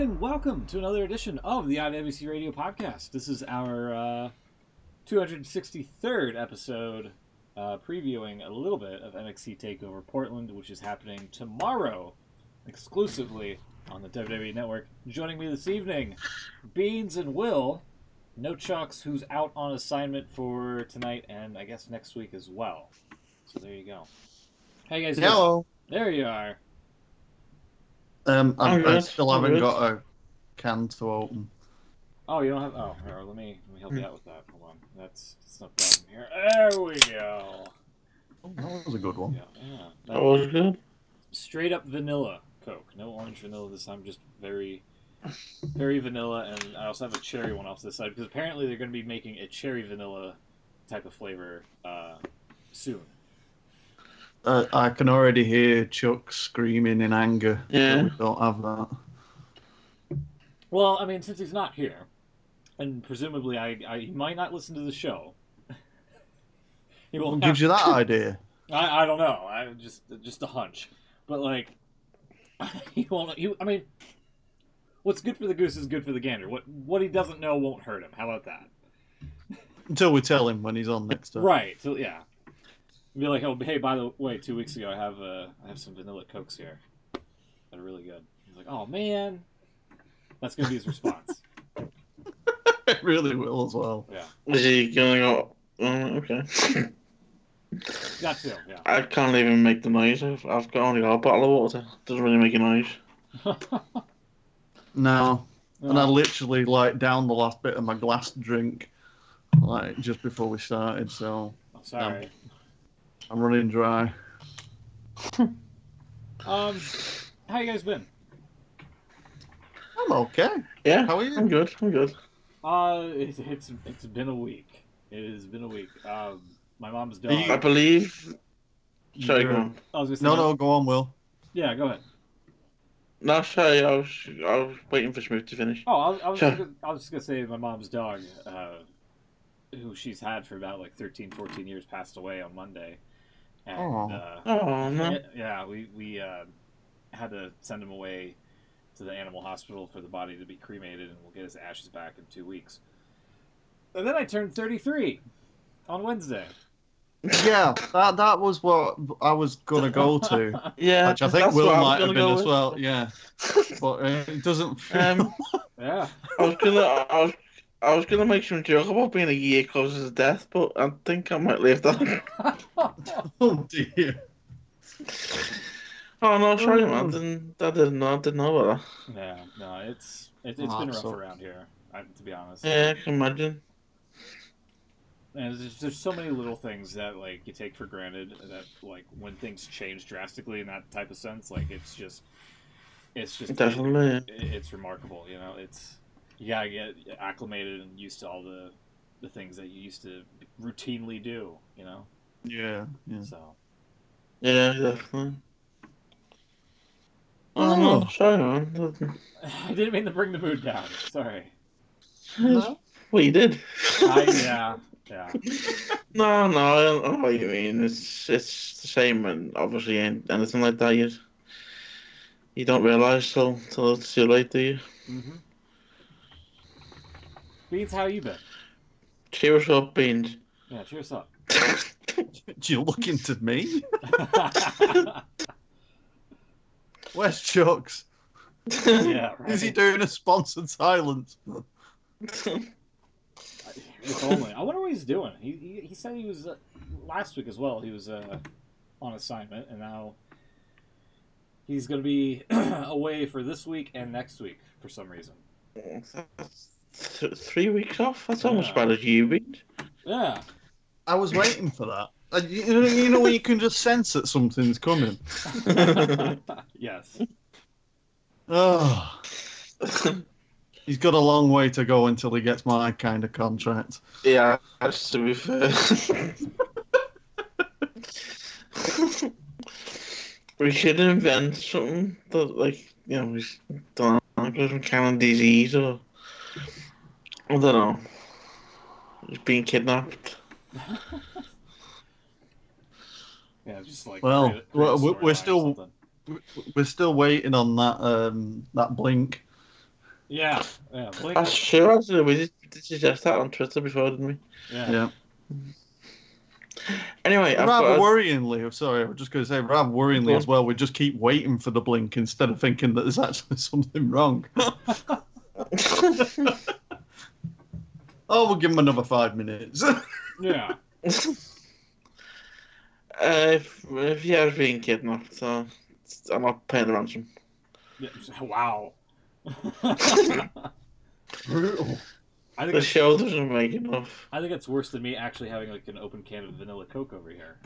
everybody, and welcome to another edition of the IWC Radio Podcast. This is our 263rd episode, previewing a little bit of NXT Takeover Portland, which is happening tomorrow, exclusively on the WWE Network. Joining me this evening, Beans and Will. No Chucks, who's out on assignment for tonight and I guess next week as well. So there you go. How you guys doing? Hello. There you are. I still haven't got a can to open. Oh, you don't have... Oh, here, let me help you out with that. Hold on. That's no problem here. There we go. Oh, that was a good one. Yeah. That was good. Straight up vanilla Coke. No orange vanilla this time, just very, very vanilla. And I also have a cherry one off to the side, because apparently they're going to be making a cherry vanilla type of flavor soon. I can already hear Chuck screaming in anger. Yeah. We don't have that. Well, I mean, since he's not here, and presumably he might not listen to the show. What gives you that idea? I don't know. I just a hunch. But like, he won't. I mean, what's good for the goose is good for the gander. What he doesn't know won't hurt him. How about that? Until we tell him when he's on next time. Right. So yeah. Be like, oh, hey, by the way, 2 weeks ago I have some vanilla Cokes here. They're really good. He's like, oh man, that's gonna be his response. It really will as well. Yeah. Is he gonna go? Okay. That too. Yeah. I can't even make the noise. I've only got a bottle of water. Doesn't really make a noise. No. And I literally down the last bit of my glass drink, just before we started. So. Oh, sorry. I'm running dry. How you guys been? I'm okay. Yeah. How are you? I'm good. It's been a week. It has been a week. My mom's dog. I believe. Sorry, go on. I was gonna say, No, go on, Will. Yeah, go ahead. No, sorry. I was waiting for Smooth to finish. Oh, I was just gonna say my mom's dog, who she's had for about 13, 14 years, passed away on Monday. And, no. Yeah, we had to send him away to the animal hospital for the body to be cremated, and we'll get his ashes back in 2 weeks. And then I turned 33 on Wednesday. Yeah, that was what I was gonna go to. Yeah, which I think Will might have been as well. Yeah, but it doesn't feel. Yeah, I was gonna make some joke about being a year closer to death, but I think I might leave that. Oh dear. Oh no, sorry, man. I didn't know about that. Yeah, no, it's been rough around here, to be honest. Yeah, I can imagine. And there's so many little things that you take for granted that when things change drastically in that type of sense, it's just Definitely. it's remarkable, you gotta get acclimated and used to all the things that you used to routinely do, Yeah. So. Yeah, definitely. Oh no, sorry, man. I didn't mean to bring the mood down. Sorry. No? Well, you did. Yeah. No, I know what you mean. It's the same, and obviously anything like that, you don't realise till it's too late, do you? Mm-hmm. Beans, how you been? Cheers up, Beans. Yeah, cheers up. Do you look into me? Where's Chucks? Yeah, right. Is he doing a sponsored silence? If only. I wonder what he's doing. He said he was last week as well. He was on assignment, and now he's going to be away for this week and next week for some reason. 3 weeks off? That's almost bad as you, Beans. Yeah. I was waiting for that. You know when you can just sense that something's coming. Yes. Oh. He's got a long way to go until he gets my kind of contract. Yeah, that's to be fair. We should invent something that, we don't know, some kind of disease or I don't know. Just being kidnapped. Yeah, just well, we're still something. we're still waiting on that Blink Yeah, Blink. That's true, actually. We did suggest that on Twitter before, didn't we? Yeah. Anyway, I've Rather got worryingly, sorry, I was just going to say, rather worryingly Go on. as well, we just keep waiting for the blink instead of thinking that there's actually something wrong. Oh, we'll give him another 5 minutes. Yeah. If he has been kidnapped, so I'm not paying the ransom. Yeah. Wow. Brutal. I think The it's, show doesn't make enough. I think it's worse than me actually having like an open can of vanilla Coke over here.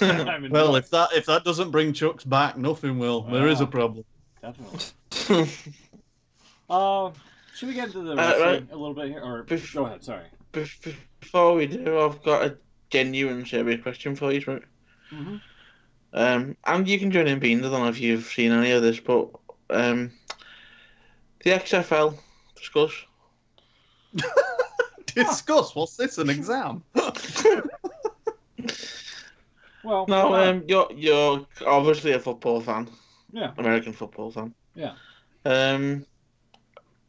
I'm Well, enjoying- if that doesn't bring Chuck's back, nothing will. There is a problem. Definitely. Should we get into the Right. wrestling a little bit here, or go ahead? Sorry. Before we do, I've got a genuine serious question for you, right? Mm-hmm. And you can join in, Bean. I don't know if you've seen any of this, but the XFL, discuss. Discuss. What's this? An exam? Well, No, you're obviously a football fan, yeah, American football fan. yeah.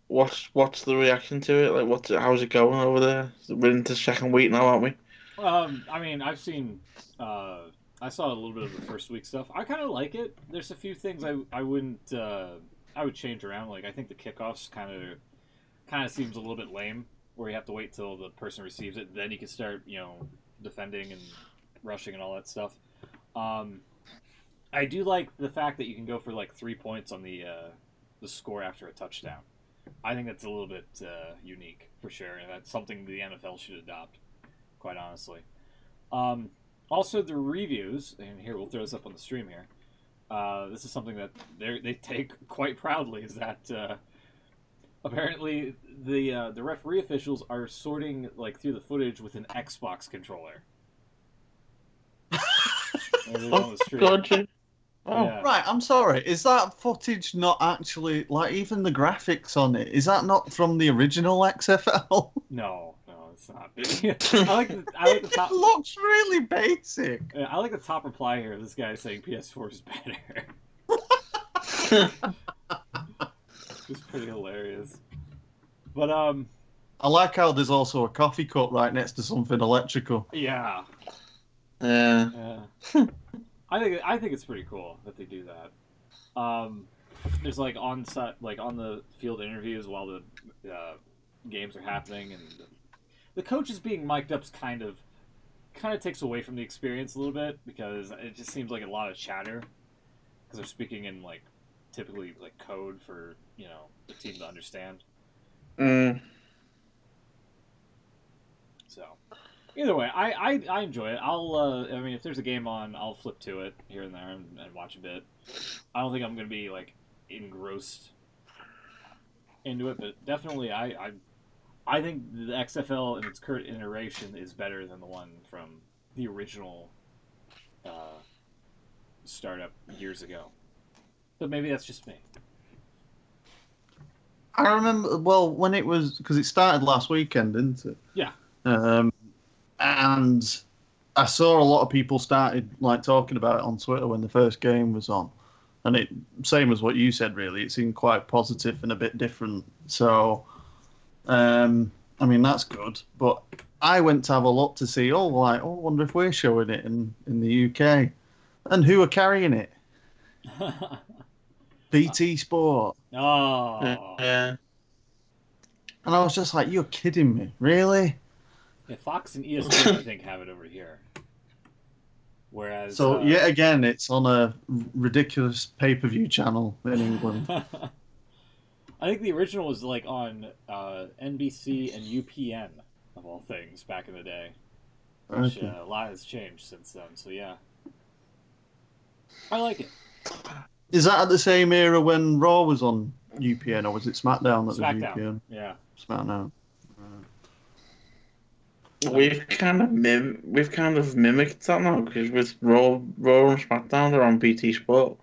What's the reaction to it? Like, how's it going over there? We're into second week now, aren't we? I mean, I've seen, I saw a little bit of the first week stuff. I kind of like it. There's a few things I wouldn't, I would change around. Like, I think the kickoffs kind of seems a little bit lame, where you have to wait till the person receives it, then you can start, defending and rushing and all that stuff. I do like the fact that you can go for like 3 points on the score after a touchdown. I think that's a little bit unique for sure, and that's something the NFL should adopt, quite honestly. Also, the reviews, and here we'll throw this up on the stream here. This is something that they take quite proudly, is that apparently the referee officials are sorting like through the footage with an Xbox controller. There it is on the stream. Gotcha. Oh, Yeah. Right, I'm sorry. Is that footage not actually, like, even the graphics on it, is that not from the original XFL? No, it's not. I like the top. It looks really basic. I like the top reply here. This guy saying PS4 is better. It's pretty hilarious. But I like how there's also a coffee cup right next to something electrical. yeah. yeah. I think it's pretty cool that they do that. There's like on set, like on the field interviews while the games are happening, and the coaches being mic'd up kind of takes away from the experience a little bit, because it just seems like a lot of chatter because they're speaking in like typically like code for the team to understand. Mm. So either way, I enjoy it. I mean, if there's a game on, I'll flip to it here and there and watch a bit. I don't think I'm gonna be like engrossed into it, but definitely I think the XFL in its current iteration is better than the one from the original startup years ago. But maybe that's just me. I remember, well, when it was, because it started last weekend, didn't it? Yeah. And I saw a lot of people started like talking about it on Twitter when the first game was on, and it same as what you said. Really, it seemed quite positive and a bit different. So, I mean that's good. But I went to have a look to see. I wonder if we're showing it in the UK, and who are carrying it? BT Sport. Oh. Yeah. And I was just like, you're kidding me, really? Yeah, Fox and ESPN, I think, have it over here. Whereas, So yet again, it's on a ridiculous pay-per-view channel in England. I think the original was like on NBC and UPN of all things back in the day. Which, Okay. a lot has changed since then. So yeah, I like it. Is that at the same era when Raw was on UPN, or was it SmackDown that SmackDown. was UPN? Yeah. SmackDown. We've kind of mimicked that now, because with Raw and SmackDown, they're on BT Sport.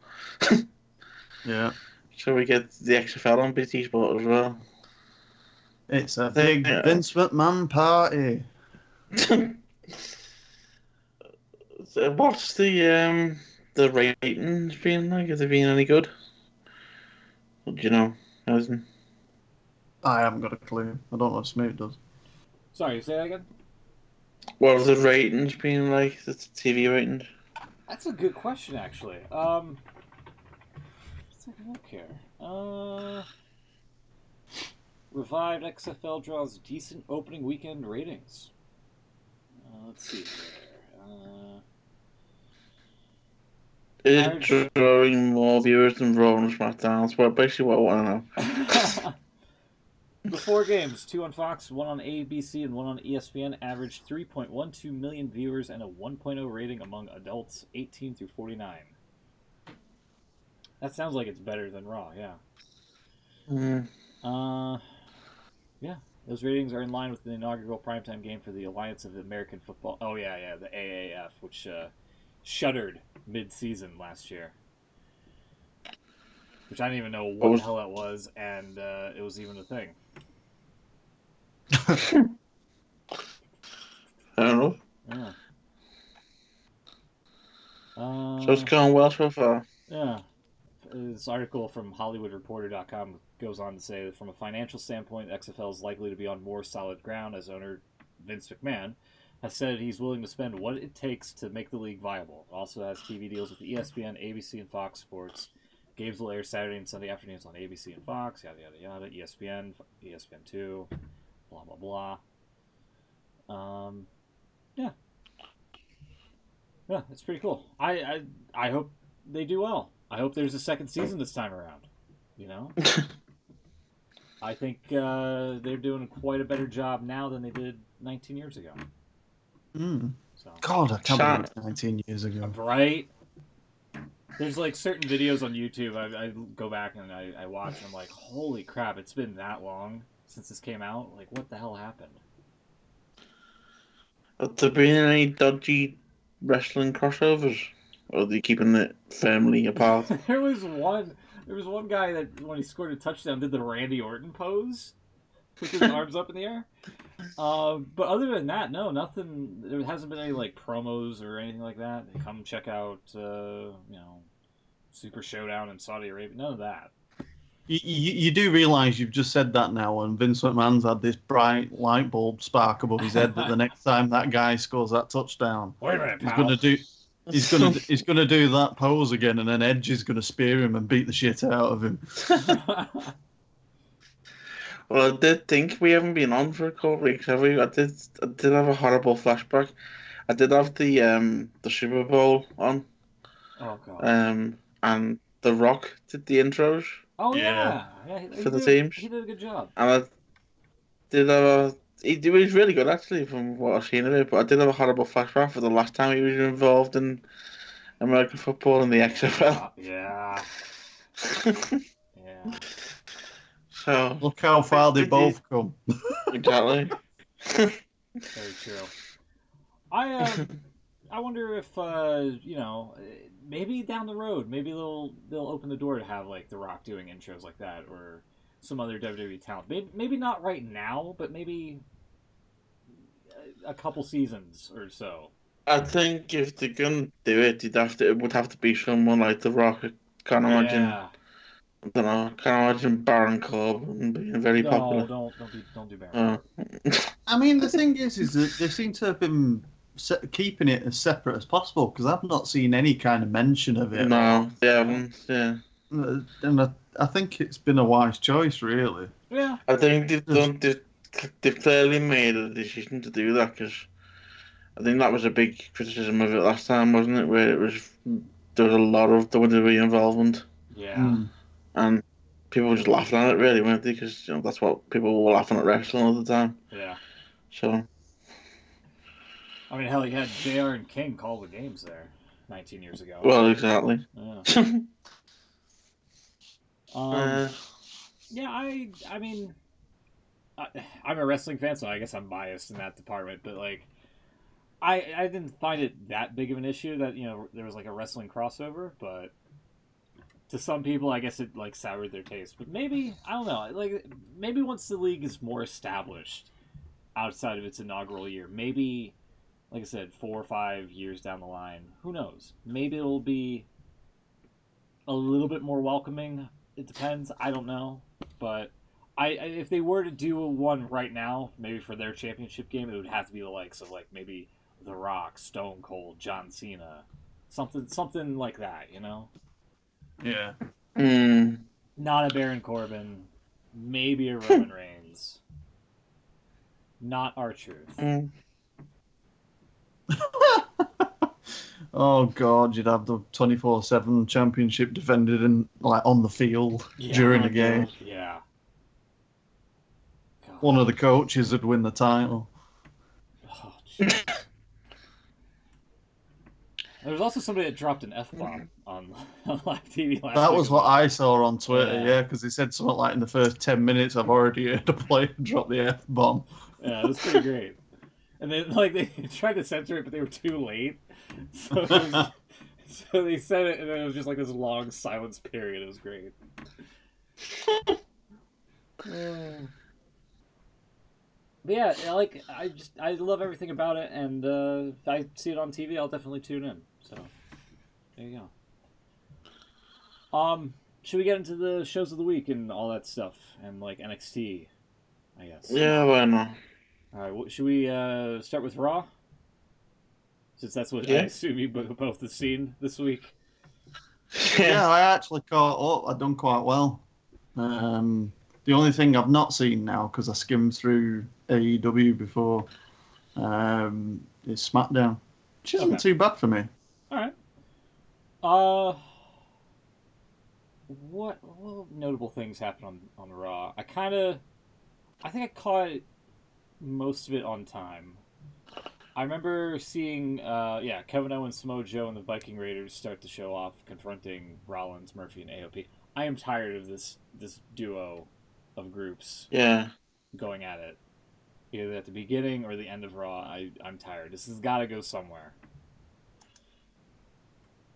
Yeah. So we get the XFL on BT Sport as well. It's a big Vince McMahon party. So what's the ratings been like? Have they been any good? Do you know? Hasn't. I haven't got a clue. I don't know if Smoot does. Sorry, say that again? What have the ratings been like? The TV ratings? That's a good question, actually. Let's take a look here. Revived XFL draws decent opening weekend ratings. Let's see here. Is Average... it drawing more viewers than Raw and SmackDown? Well, basically what I want to know. The 4 games, 2 on Fox, 1 on ABC, and 1 on ESPN, averaged 3.12 million viewers and a 1.0 rating among adults 18 through 49. That sounds like it's better than Raw, yeah. Yeah, those ratings are in line with the inaugural primetime game for the Alliance of American Football. Oh, yeah, the AAF, which shuttered mid-season last year. Which I didn't even know what the hell that was, and it was even a thing. I don't know. Yeah. So it's going well so far. Yeah. This article from HollywoodReporter.com goes on to say that from a financial standpoint, XFL is likely to be on more solid ground as owner Vince McMahon has said he's willing to spend what it takes to make the league viable. It also has TV deals with ESPN, ABC, and Fox Sports. Games will air Saturday and Sunday afternoons on ABC and Fox, yada, yada, yada, ESPN, ESPN2, blah, blah, blah. Yeah. Yeah, it's pretty cool. I hope they do well. I hope there's a second season this time around. You know? I think they're doing quite a better job now than they did 19 years ago. So. God, I can't believe it's 19 years ago. Right? There's like certain videos on YouTube I go back and I watch and I'm like, holy crap, it's been that long since this came out? Like, what the hell happened? Have there been any dodgy wrestling crossovers? Or are they keeping it firmly apart? There was one guy that when he scored a touchdown did the Randy Orton pose with his arms up in the air. But other than that, no, nothing. There hasn't been any like promos or anything like that. Come check out, Super Showdown in Saudi Arabia. None of that. You do realise you've just said that now, and Vince McMahon's had this bright light bulb spark above his head that the next time that guy scores that touchdown, Wait a minute, he's pal. He's gonna do that pose again, and then Edge is gonna spear him and beat the shit out of him. Well, I did think we haven't been on for a couple of weeks, have we? I did have a horrible flashback. I did have the Super Bowl on. Oh god. And The Rock did the intros. Oh yeah, for the teams. He did a good job. And I did have he was really good actually from what I've seen of it, but I did have a horrible flashback for the last time he was involved in American football in the XFL. Yeah. Yeah. So look how far they both come. Exactly. Very true. I wonder if maybe down the road, maybe they'll open the door to have like The Rock doing intros like that, or some other WWE talent. Maybe not right now, but maybe a couple seasons or so. I think if they're gonna do it, it would have to be someone like The Rock. I can't imagine. Yeah. I don't know. I can't imagine Baron Corbin being very popular. No, don't do Baron. I mean, the thing is that they seem to have been keeping it as separate as possible, because I've not seen any kind of mention of it. No, they haven't. Yeah. And I think it's been a wise choice, really. Yeah. I think they've clearly made a decision to do that, because I think that was a big criticism of it last time, wasn't it? Where there was a lot of WWE involvement. Yeah. And people were just laughing at it, really, weren't they? Because that's what people were laughing at wrestling all the time. Yeah. So. I mean, hell, you had JR and King call the games there 19 years ago. Well, exactly. Yeah. Yeah, I mean, I'm a wrestling fan, so I guess I'm biased in that department. But like, I didn't find it that big of an issue that there was like a wrestling crossover. But to some people, I guess it like soured their taste. But maybe I don't know. Like maybe once the league is more established outside of its inaugural year, maybe. Like I said, 4 or 5 years down the line, who knows? Maybe it'll be a little bit more welcoming. It depends. I don't know. But if they were to do one right now, maybe for their championship game, it would have to be the likes of like maybe The Rock, Stone Cold, John Cena, something like that, you know? Yeah. Not a Baron Corbin, maybe a Roman Reigns, not R-Truth. Oh God, you'd have the 24/7 championship defended and like on the field during a game. Yeah. God. One of the coaches would win the title. Oh, jeez. There was also somebody that dropped an F-bomb on live TV last week. That was what I saw on Twitter, Yeah. because they said something like in the first 10 minutes I've already heard a player drop the F-bomb. Yeah, it was pretty great. And then like they tried to censor it, but they were too late. So, so they said it, and then it was just like this long silence period. It was great. But yeah, like I love everything about it, and if I see it on TV, I'll definitely tune in. So there you go. Should we get into the shows of the week and all that stuff, and like NXT, I guess. Yeah, why not? All right, should we start with Raw? Since that's what I Yeah. assume you both have seen this week. Yeah, I actually caught up. I've done quite well. The only thing I've not seen now, because I skimmed through AEW before, is SmackDown, which isn't too bad for me. All right. What notable things happened on Raw? I think I caught most of it on time. I remember seeing, Kevin Owens, Samoa Joe, and the Viking Raiders start the show off, confronting Rollins, Murphy, and AOP. I am tired of this duo of groups going at it, either at the beginning or the end of Raw. I'm tired. This has got to go somewhere.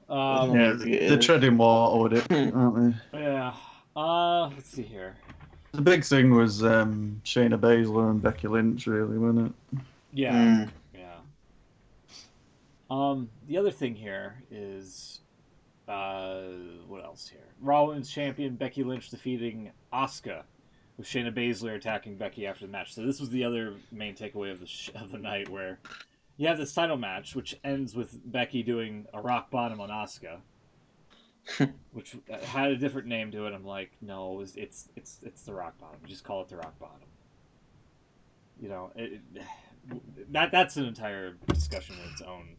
They're treading water with it, aren't they? Yeah. Let's see here. The big thing was Shayna Baszler and Becky Lynch, really, wasn't it? Yeah. Yeah. The other thing here is, what else here? Raw Women's Champion Becky Lynch defeating Asuka, with Shayna Baszler attacking Becky after the match. So this was the other main takeaway of the night, where you have this title match, which ends with Becky doing a rock bottom on Asuka, which had a different name to it. I'm like, no, it's the rock bottom. Just call it the rock bottom. You know, that's an entire discussion in its own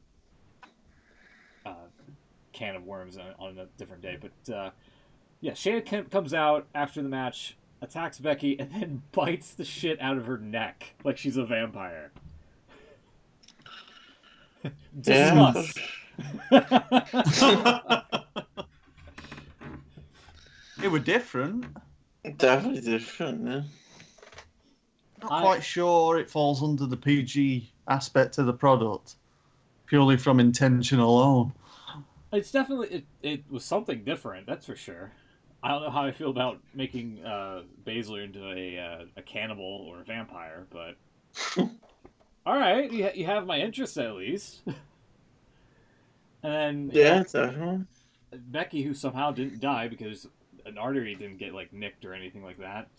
can of worms on a different day. But Shayna comes out after the match, attacks Becky, and then bites the shit out of her neck like she's a vampire. Discuss. It was different. Definitely different, yeah. Not quite sure it falls under the PG aspect of the product, purely from intention alone. It's definitely it was something different, that's for sure. I don't know how I feel about making Baszler into a cannibal or a vampire, but all right, you have my interest at least. And then definitely. Becky, who somehow didn't die because an artery didn't get like nicked or anything like that.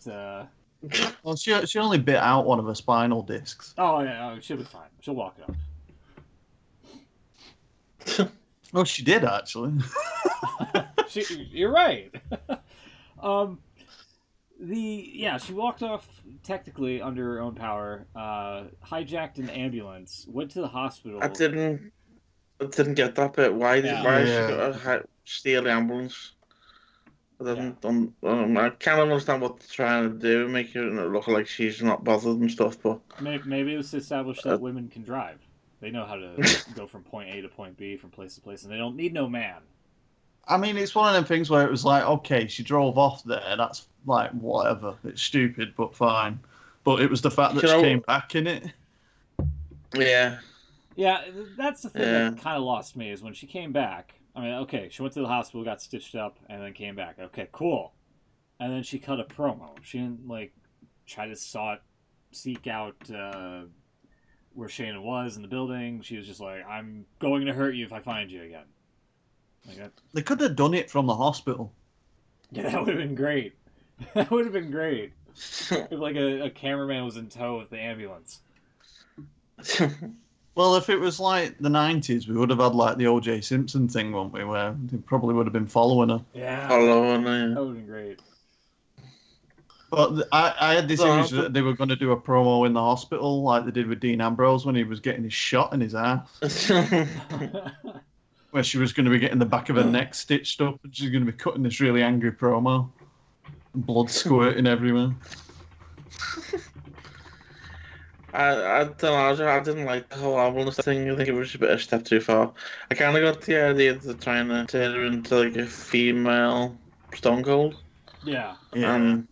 Well, she only bit out one of her spinal discs. Oh yeah, she'll be fine. She'll walk it off. Oh, she did actually. You're right. She walked off technically under her own power. Hijacked an ambulance, went to the hospital. I didn't get that bit. Why did she got to steal the ambulance? I can't understand what they're trying to do, make it look like she's not bothered and stuff. But maybe it was to establish that women can drive. They know how to go from point A to point B, from place to place, and they don't need no man. I mean, it's one of them things where it was like, okay, she drove off there. That's like whatever. It's stupid, but fine. But it was the fact that she came back in it. Yeah. Yeah, that's the thing that kind of lost me, is when she came back. I mean, okay, she went to the hospital, got stitched up, and then came back. Okay, cool. And then she cut a promo. She didn't, like, try to seek out where Shayna was in the building. She was just like, I'm going to hurt you if I find you again. Like that. They could have done it from the hospital. Yeah, that would have been great. That would have been great. If like a cameraman was in tow with the ambulance. Well, if it was like the 90s, we would have had like the O.J. Simpson thing, wouldn't we? Where they probably would have been following her. Yeah. Following That her. would have been great. But I had this image that they were going to do a promo in the hospital, like they did with Dean Ambrose when he was getting his shot in his ass. Where she was going to be getting the back of her neck stitched up, and she's going to be cutting this really angry promo. Blood squirting everywhere. I don't know. I didn't like the whole ambulance thing. I think it was a bit of a step too far. I kind of got the idea that they're trying to turn her into like a female Stone Cold. Yeah. And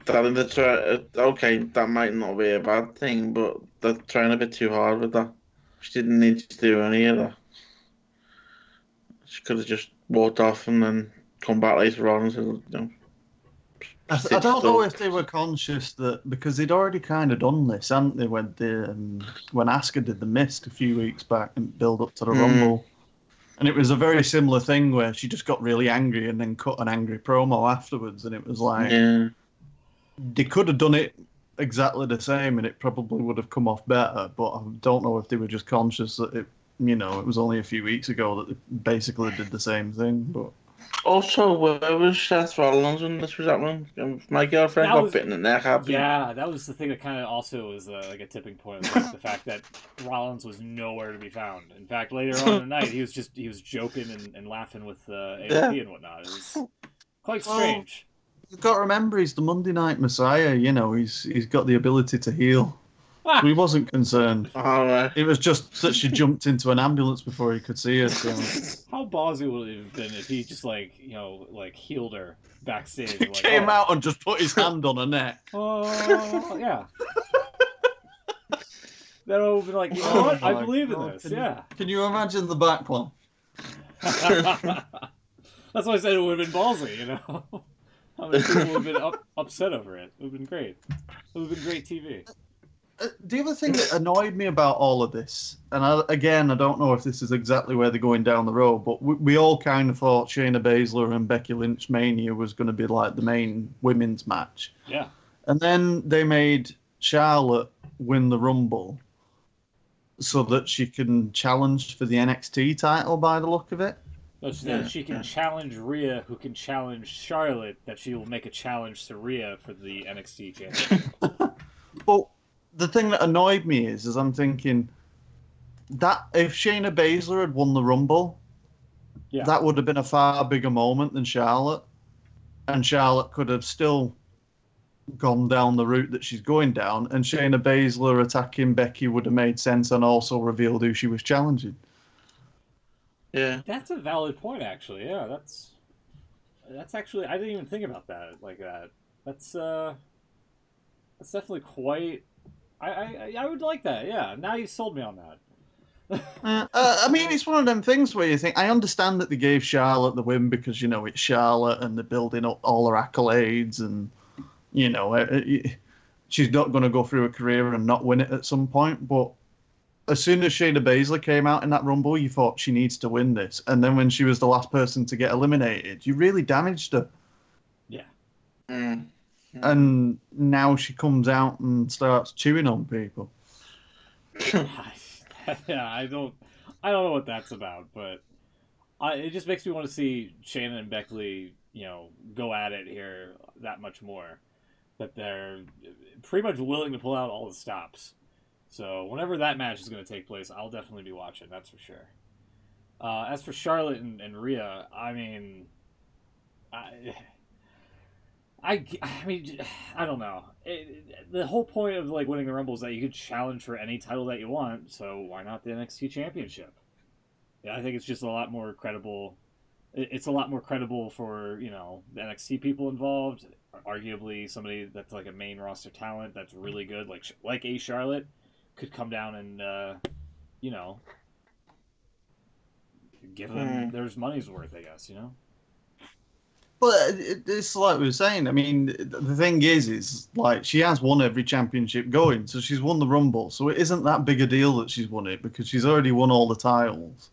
that they're okay, that might not be a bad thing, but they're trying a bit too hard with that. She didn't need to do any of that. She could have just walked off and then come back later on and said, you know. I don't know if they were conscious that because they'd already kind of done this, hadn't they? When Asuka did the Mist a few weeks back and build up to the Rumble, and it was a very similar thing where she just got really angry and then cut an angry promo afterwards, and it was like they could have done it exactly the same, and it probably would have come off better. But I don't know if they were just conscious that it was only a few weeks ago that they basically did the same thing, but. Also, where was Seth Rollins when this was happening? My girlfriend got bitten in the neck. Yeah, that was the thing that kind of also was like a tipping point. Like the fact that Rollins was nowhere to be found. In fact, later on in the night, he was joking and laughing with AOP and whatnot. It was quite strange. You've got to remember, he's the Monday Night Messiah. He's got the ability to heal. So he wasn't concerned. It was just that she jumped into an ambulance before he could see her. So. How ballsy would it have been if he just healed her backstage? He came out and just put his hand on her neck. Oh, yeah. That would have been like, you know what? I believe in this. Can you imagine the backlash? That's why I said it would have been ballsy, How many people would have been upset over it? It would have been great. It would have been great TV. The other thing that annoyed me about all of this, and I don't know if this is exactly where they're going down the road, but we all kind of thought Shayna Baszler and Becky Lynch Mania was going to be like the main women's match. Yeah. And then they made Charlotte win the Rumble so that she can challenge for the NXT title by the look of it. So that she can challenge Rhea, who can challenge Charlotte, that she will make a challenge to Rhea for the NXT championship. But the thing that annoyed me is I'm thinking that if Shayna Baszler had won the Rumble, that would have been a far bigger moment than Charlotte. And Charlotte could have still gone down the route that she's going down, and Shayna Baszler attacking Becky would have made sense and also revealed who she was challenging. Yeah. That's a valid point, actually. Yeah, that's actually, I didn't even think about that like that. That's definitely quite... I would like that, yeah. Now you sold me on that. I mean, it's one of them things where you think, I understand that they gave Charlotte the win because, it's Charlotte and they're building up all her accolades and, she's not going to go through a career and not win it at some point. But as soon as Shayna Baszler came out in that Rumble, you thought she needs to win this. And then when she was the last person to get eliminated, you really damaged her. Yeah. And now she comes out and starts chewing on people. Yeah, I don't know what that's about, but it just makes me want to see Shayna and Becky, go at it here that much more. That they're pretty much willing to pull out all the stops. So whenever that match is going to take place, I'll definitely be watching. That's for sure. As for Charlotte and Rhea, I mean, I mean, I don't know. The whole point of winning the Rumble is that you could challenge for any title that you want. So why not the NXT Championship? Yeah, I think it's just a lot more credible. It's a lot more credible for the NXT people involved. Arguably, somebody that's like a main roster talent that's really good, like a Charlotte, could come down and give them their money's worth, I guess. But it's like we were saying. I mean, the thing is she has won every championship going, so she's won the Rumble. So it isn't that big a deal that she's won it because she's already won all the titles.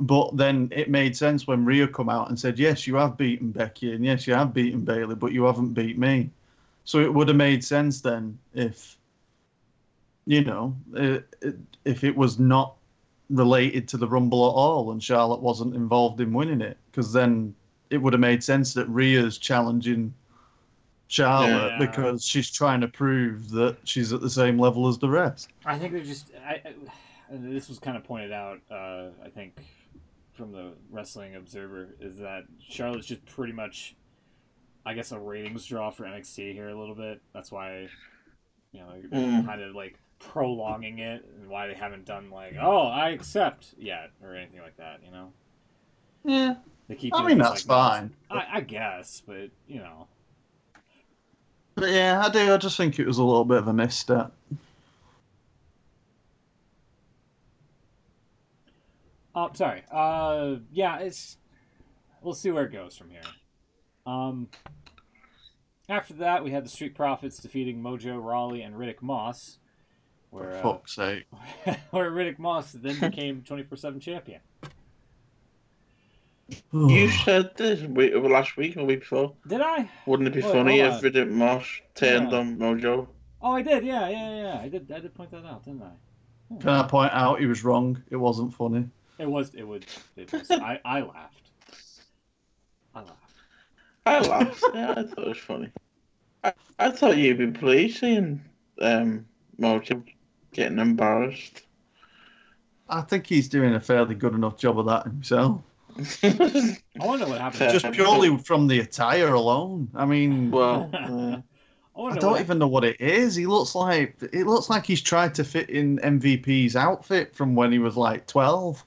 But then it made sense when Rhea come out and said, yes, you have beaten Becky and yes, you have beaten Bayley, but you haven't beat me. So it would have made sense then if, if it was not related to the Rumble at all and Charlotte wasn't involved in winning it, because then it would have made sense that Rhea's challenging Charlotte because she's trying to prove that she's at the same level as the rest. I think they're just... this was kind of pointed out, I think, from the Wrestling Observer, is that Charlotte's just pretty much, I guess, a ratings draw for NXT here a little bit. That's why, they're kind of like prolonging it, and why they haven't done like, oh, I accept yet, or anything like that, Yeah. They keep that's fine. I guess, but, But yeah, I do. I just think it was a little bit of a misstep. Sorry. We'll see where it goes from here. After that, we had the Street Profits defeating Mojo Rawley and Riddick Moss. For fuck's sake. Where Riddick Moss then became 24/7 champion. You said this last week or the week before. Did I? Wouldn't it be funny if Riddick Moss turned on Mojo? Oh, I did. Yeah. I did point that out, didn't I? Yeah. Can I point out he was wrong? It wasn't funny. It was. I laughed. I laughed. Yeah, I thought it was funny. I thought you'd be pleased seeing Mojo getting embarrassed. I think he's doing a fairly good enough job of that himself. I wonder what happened. Just purely from the attire alone. I mean, I don't even know what it is. It looks like he's tried to fit in MVP's outfit from when he was like 12.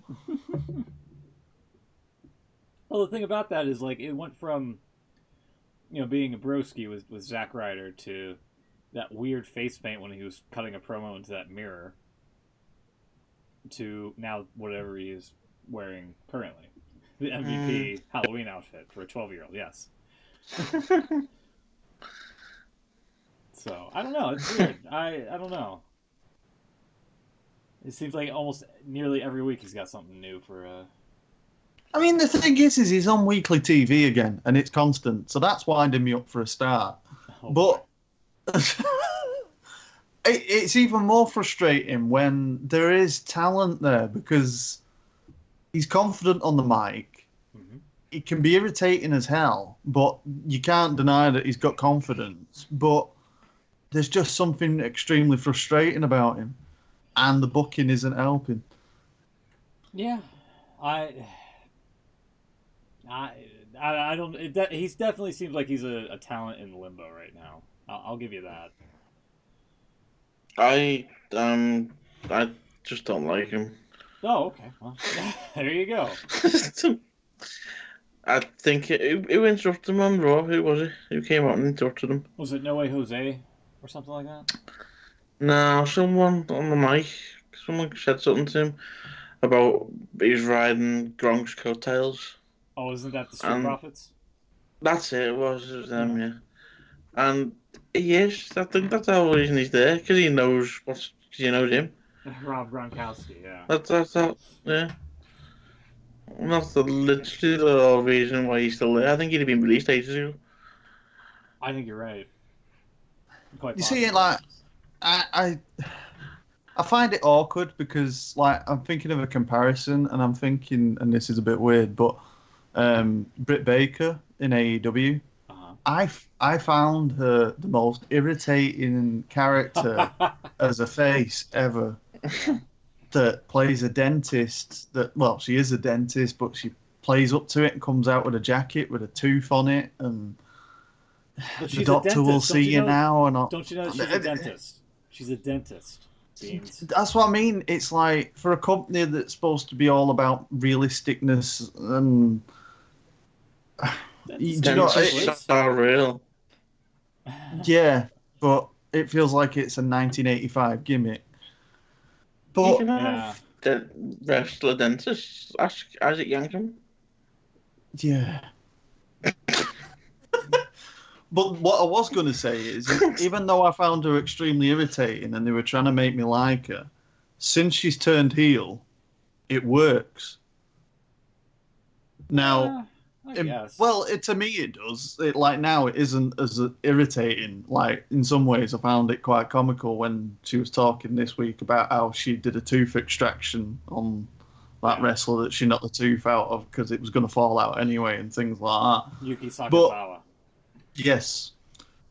Well, the thing about that is, like, it went from, being a broski with Zack Ryder to that weird face paint when he was cutting a promo into that mirror to now whatever he is wearing currently. The MVP Halloween outfit for a 12-year-old, yes. So, I don't know. It's weird. I don't know. It seems like almost nearly every week he's got something new for... I mean, the thing is he's on weekly TV again, and it's constant, so that's winding me up for a start. But it's even more frustrating when there is talent there, because he's confident on the mic. Mm-hmm. It can be irritating as hell, but you can't deny that he's got confidence. But there's just something extremely frustrating about him, and the booking isn't helping. Yeah, I don't. He definitely seems like he's a talent in limbo right now. I'll give you that. I just don't like him. Oh, okay. Well, there you go. I think who interrupted him on Raw? Who was it? Who came out and interrupted him? Was it No Way Jose or something like that? No, someone on the mic. Someone said something to him about he's riding Gronk's coattails. Oh, isn't that the Street Profits? That's it. It was them, yeah. And he is. I think that's the whole reason he's there, because he knows him. Rob Gronkowski, yeah. That's yeah. And that's literally the whole reason why he's still there. I think he'd have been released ages ago. I think you're right. You see, like, I find it awkward because, like, I'm thinking of a comparison, and I'm thinking, and this is a bit weird, but Britt Baker in AEW, I found her the most irritating character as a face ever. That plays a dentist. She is a dentist, but she plays up to it and comes out with a jacket with a tooth on it, and the doctor will see you now. And don't you know she's a dentist? She's a dentist. Beans. That's what I mean. It's like, for a company that's supposed to be all about realisticness and it's so real. Yeah, but it feels like it's a 1985 gimmick. But you can have the wrestler dentist. Ask Isaac Yankem. Yeah. But what I was going to say is, even though I found her extremely irritating and they were trying to make me like her, since she's turned heel, it works. Now, I guess. Well, to me it does. Like now, it isn't as irritating. Like in some ways, I found it quite comical when she was talking this week about how she did a tooth extraction on that wrestler that she knocked the tooth out of because it was going to fall out anyway and things like that. Yuki Sakazawa. But yes,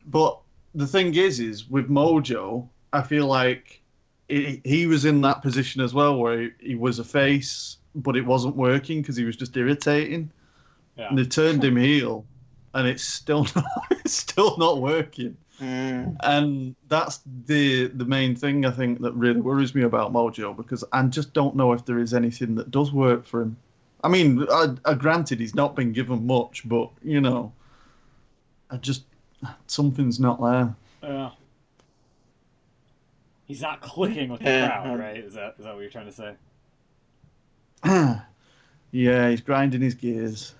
but the thing is with Mojo, I feel like he was in that position as well where he was a face, but it wasn't working because he was just irritating. Yeah. And they turned him heel, and it's still not working. And that's the main thing I think that really worries me about Mojo, because I just don't know if there is anything that does work for him. I mean, granted, he's not been given much, but something's not there. Yeah. He's not clicking with the crowd, right? Is that what you're trying to say? Yeah, he's grinding his gears.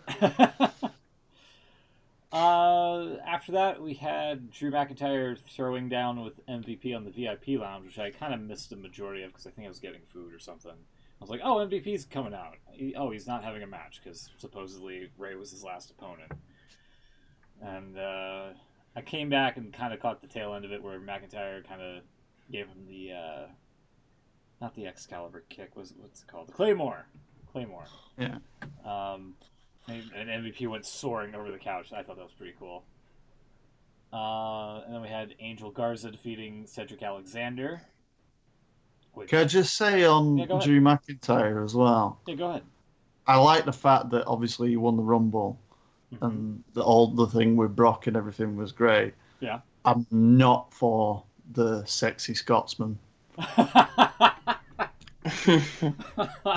After that, we had Drew McIntyre throwing down with MVP on the VIP lounge, which I kind of missed the majority of because I think I was getting food or something. I was like, oh, MVP's coming out. He's not having a match because supposedly Ray was his last opponent. And I came back and kind of caught the tail end of it where McIntyre kind of gave him the, not the Excalibur kick, what's it called? The Claymore. Yeah. And MVP went soaring over the couch. I thought that was pretty cool. And then we had Angel Garza defeating Cedric Alexander. Can I just say on Drew McIntyre as well? Yeah, go ahead. I like the fact that obviously he won the Rumble, and all the thing with Brock and everything was great. Yeah. I'm not for the sexy Scotsman.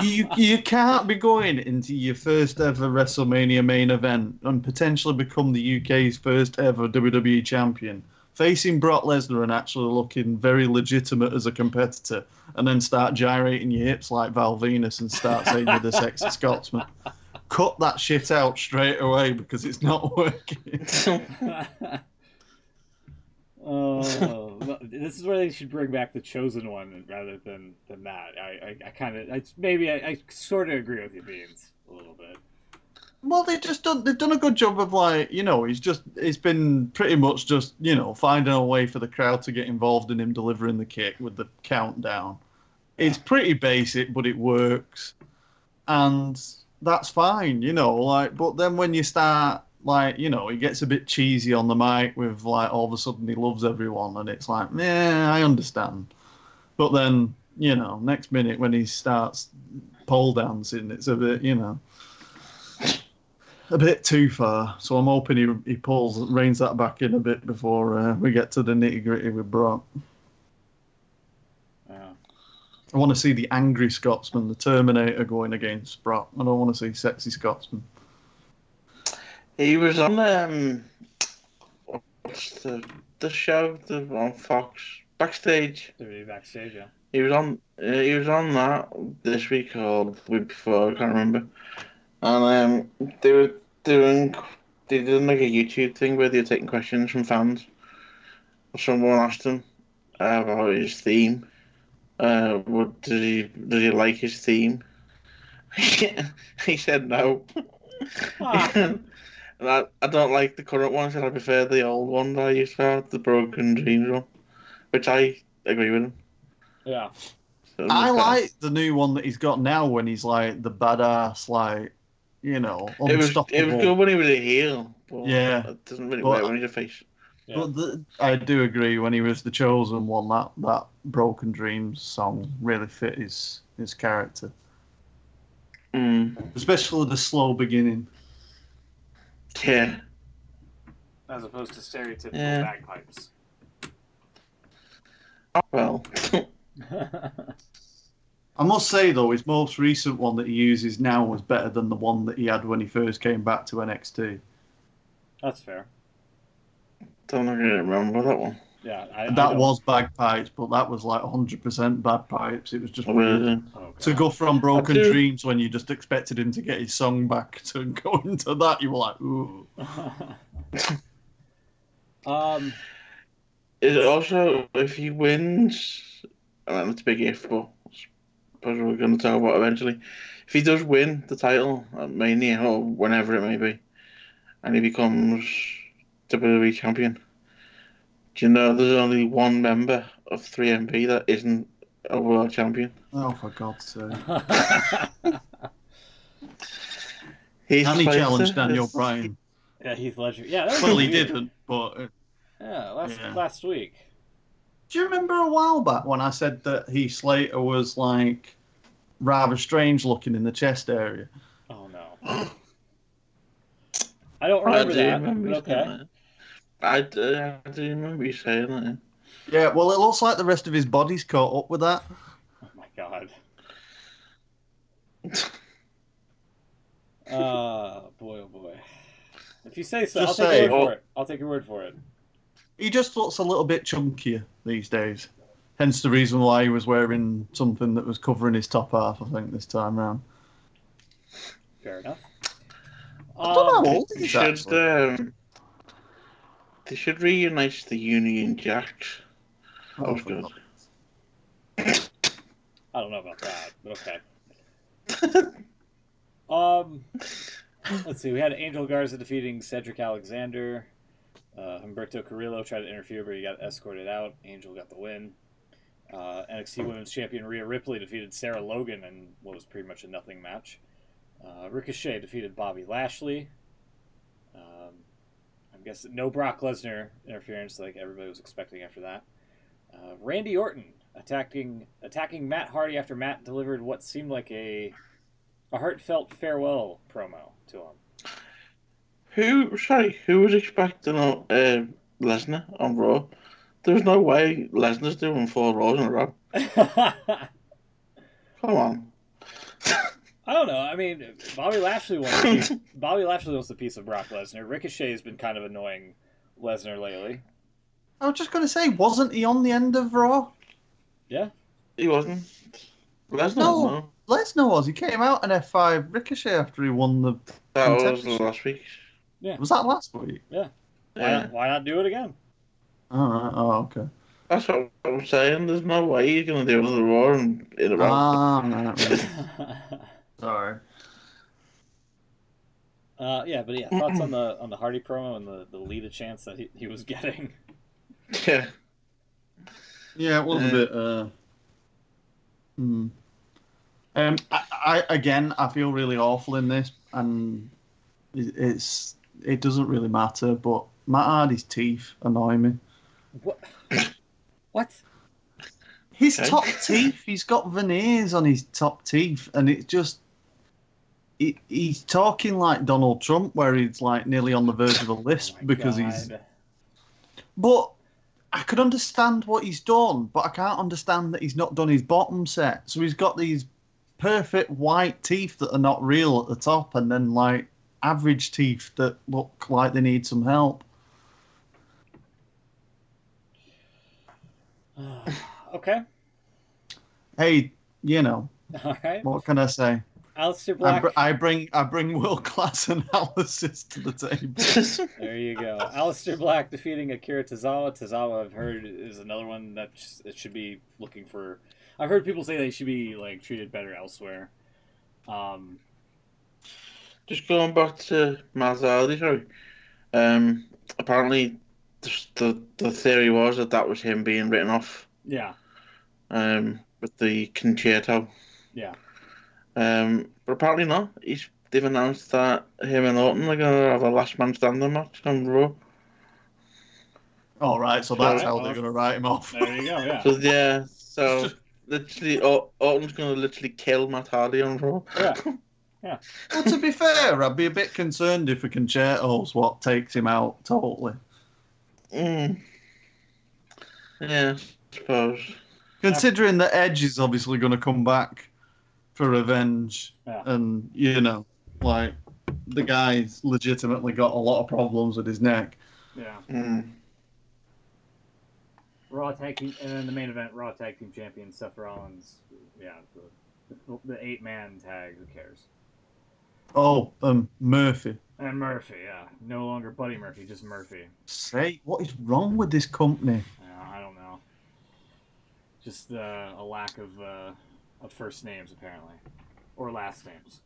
You can't be going into your first ever WrestleMania main event and potentially become the UK's first ever WWE champion, facing Brock Lesnar and actually looking very legitimate as a competitor, and then start gyrating your hips like Val Venus and start saying you're the sexy Scotsman. Cut that shit out straight away because it's not working. This is where they should bring back the Chosen One rather than that. I sort of agree with you, Beans, a little bit. Well, they've done a good job of he's been pretty much just finding a way for the crowd to get involved in him delivering the kick with the countdown. Yeah. It's pretty basic, but it works, and that's fine, But then when you start. He gets a bit cheesy on the mic with, all of a sudden he loves everyone, and it's like, I understand. But then, next minute when he starts pole dancing, it's a bit, a bit too far. So I'm hoping he reins that back in a bit before we get to the nitty-gritty with Brock. Yeah. I want to see the angry Scotsman, the Terminator, going against Brock. I don't want to see sexy Scotsman. He was on what's the show on Fox Backstage. Backstage, yeah. He was on that this week or the week before, I can't remember. And they did like a YouTube thing where they were taking questions from fans. Someone asked him about his theme. Did he like his theme? He said no. And I don't like the current one, so I prefer the old one that I used to have, the Broken Dreams one, which I agree with him. Yeah. So I like the new one that he's got now when he's like the badass, unstoppable. It was good when he was a heel, but yeah, it doesn't really work when he's a face. Yeah. But I do agree when he was the Chosen One, that Broken Dreams song really fit his character. Especially the slow beginning. Yeah. As opposed to stereotypical bagpipes. Well. I must say, though, his most recent one that he uses now was better than the one that he had when he first came back to NXT. That's fair. Don't really remember that one. Yeah, that was bagpipes, but that was 100% bagpipes. It was just weird. To go from Broken Dreams when you just expected him to get his song back to go into that, you were like, ooh. Is it also, if he wins, and it's a big if, but I suppose we're going to talk about eventually. If he does win the title at Mania or whenever it may be, and he becomes WWE champion. Do you know there's only one member of 3MP that isn't a world champion? Oh, for God's sake. He's And he challenged Daniel Bryan. Yeah, Heath Ledger. Yeah, that was Well, he weird. didn't, but... Yeah, last week. Do you remember a while back when I said that Heath Slater was, like, rather strange looking in the chest area? Oh, no. I don't remember that, but okay. I do remember you saying that. Yeah, well, it looks like the rest of his body's caught up with that. Oh, my God. Boy, oh, boy. If you say so, I'll take your word for it. I'll take your word for it. He just looks a little bit chunkier these days. Hence the reason why he was wearing something that was covering his top half, I think, this time round. Fair enough. I don't know how old he is, actually. They should reunite the Union Jacks. That was good. I don't know about that, but okay. Let's see. We had Angel Garza defeating Cedric Alexander. Humberto Carrillo tried to interfere, but he got escorted out. Angel got the win. NXT Women's Champion Rhea Ripley defeated Sarah Logan in what was pretty much a nothing match. Ricochet defeated Bobby Lashley. I'm guessing no Brock Lesnar interference like everybody was expecting after that. Randy Orton attacking Matt Hardy after Matt delivered what seemed like a heartfelt farewell promo to him. Who was expecting Lesnar on Raw? There's no way Lesnar's doing 4 Raws in a row. Come on. I don't know. I mean, Bobby Lashley wants a piece of Brock Lesnar. Ricochet has been kind of annoying Lesnar lately. I was just going to say, wasn't he on the end of Raw? Yeah. He wasn't. Lesnar No. Lesnar was. He came out in F5 Ricochet after he won the... That was last week. Yeah. Was that last week? Yeah. Why not do it again? All right. Oh, okay. That's what I'm saying. There's no way you're going to do another Raw in a row. Right. Sorry. Thoughts on the Hardy promo and the lead a chance that he was getting. Yeah. Yeah, it was a bit. I feel really awful in this, and it doesn't really matter. But Matt Hardy's teeth annoy me. What? What? His top teeth. He's got veneers on his top teeth, and it's just. He's talking like Donald Trump, where he's like nearly on the verge of a lisp he's. But I could understand what he's done, but I can't understand that he's not done his bottom set. So he's got these perfect white teeth that are not real at the top, and then like average teeth that look like they need some help. Okay. Hey, All right. what can I say? Aleister Black. I bring world-class analysis to the table. There you go. Aleister Black defeating Akira Tozawa. Tozawa, I've heard, is another one that should be looking for. I've heard people say they should be like treated better elsewhere. Just going back to Matt Hardy, sorry. Apparently, the theory was that was him being written off. Yeah. With the concerto. Yeah. But apparently not. They've announced that him and Orton are going to have a last man standing match on Raw. All right, so that's how they're going to write him off. There you go. Yeah. So literally, Orton's going to literally kill Matt Hardy on Raw. Yeah. Well, to be fair, I'd be a bit concerned if a concerto's what takes him out totally. Yeah, I suppose. Considering that Edge is obviously going to come back for revenge, and like the guy's legitimately got a lot of problems with his neck. Yeah. Raw tag team, and then the main event, Raw tag team champion Seth Rollins. Yeah, the 8-man tag. Who cares? Oh, Murphy. And Murphy, yeah, no longer Buddy Murphy, just Murphy. Say, what is wrong with this company? I don't know. Just a lack of first names, apparently, or last names.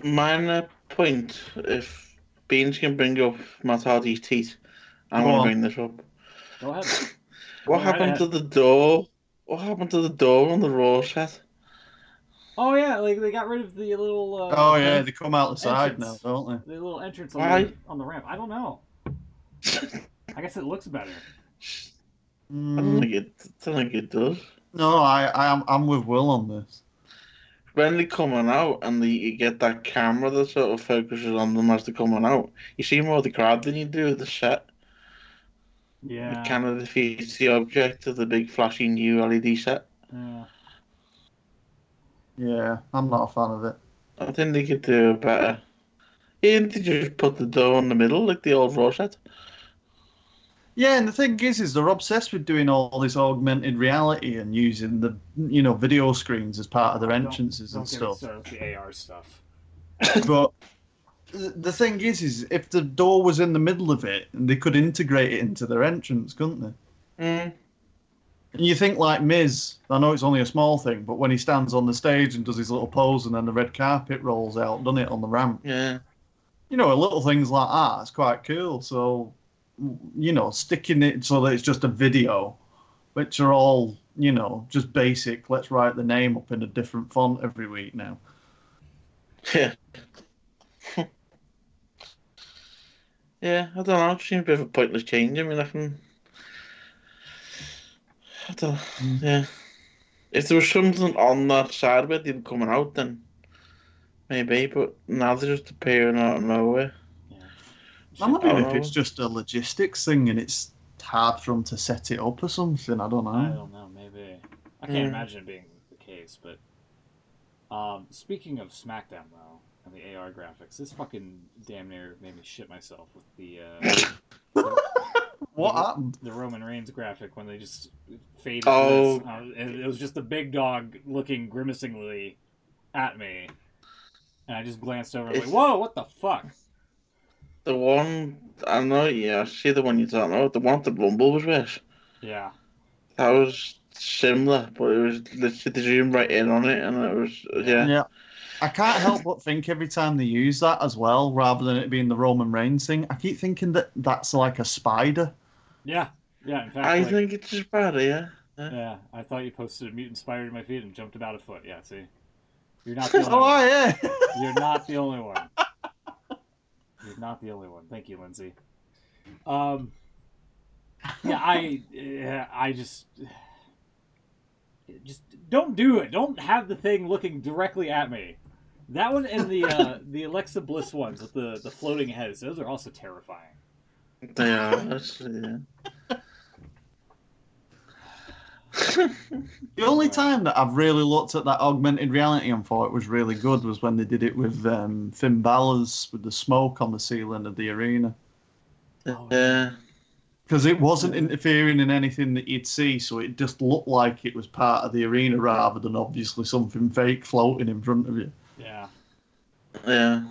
Minor point: if Beans can bring up Matt Hardy's teeth. I Go want to on. bring this up. Go ahead. What Go right happened ahead. to the door? What happened to the door on the Raw set? Oh yeah, like they got rid of the little. Oh yeah, they come out the side now, entrance. don't they? The little entrance Why? on the ramp. I don't know. I guess it looks better. I don't think it does. No, I'm with Will on this. When they're coming out and you get that camera that sort of focuses on them as they're coming out, you see more of the crowd than you do of the set. Yeah. It kind of defeats the object of the big flashy new LED set. Yeah. Yeah, I'm not a fan of it. I think they could do better. Didn't they just put the door in the middle like the old Raw set? Yeah, and the thing is they're obsessed with doing all this augmented reality and using the video screens as part of their entrances and stuff. Don't get me started with the AR stuff. But the thing is if the door was in the middle of it, they could integrate it into their entrance, couldn't they? Mm. And you think like Miz, I know it's only a small thing, but when he stands on the stage and does his little pose and then the red carpet rolls out, doesn't it, on the ramp? Yeah. Little things like that, it's quite cool. So, sticking it so that it's just a video, which are all, just basic, let's write the name up in a different font every week now. Yeah. Yeah, I don't know. It seems a bit of a pointless change. I mean, yeah. If there was something on that side of it, them coming out, then maybe. But now they're just appearing out of nowhere. Yeah. I'm wondering if it's just a logistics thing and it's hard for them to set it up or something. I don't know. I don't know. Maybe. I can't imagine it being the case. But speaking of SmackDown, though, and the AR graphics, this fucking damn near made me shit myself with the what happened? The Roman Reigns graphic when they just faded. Oh. It was just a big dog looking grimacingly at me, and I just glanced over and was like, "Whoa, what the fuck?" The one I know, yeah, I see the one you're talking about. The one at the Rumble was worse. Yeah. That was similar, but it was literally they zoomed right in on it, and it was Yeah. I can't help but think every time they use that as well, rather than it being the Roman Reigns thing, I keep thinking that that's like a spider. Yeah. Yeah. In fact, I think it's a spider. Yeah. Yeah. I thought you posted a mutant spider to my feet and jumped about a foot. Yeah. See, you're not the only one. Oh yeah. You're not the only one. You're not the only one. Thank you, Lindsay. Yeah, I just don't do it. Don't have the thing looking directly at me. That one and the Alexa Bliss ones with the floating heads. Those are also terrifying. They are. Yeah. The only time that I've really looked at that augmented reality and thought it was really good was when they did it with Finn Balor's, with the smoke on the ceiling of the arena. Yeah. Because it wasn't interfering in anything that you'd see, so it just looked like it was part of the arena rather than obviously something fake floating in front of you. Yeah. Yeah.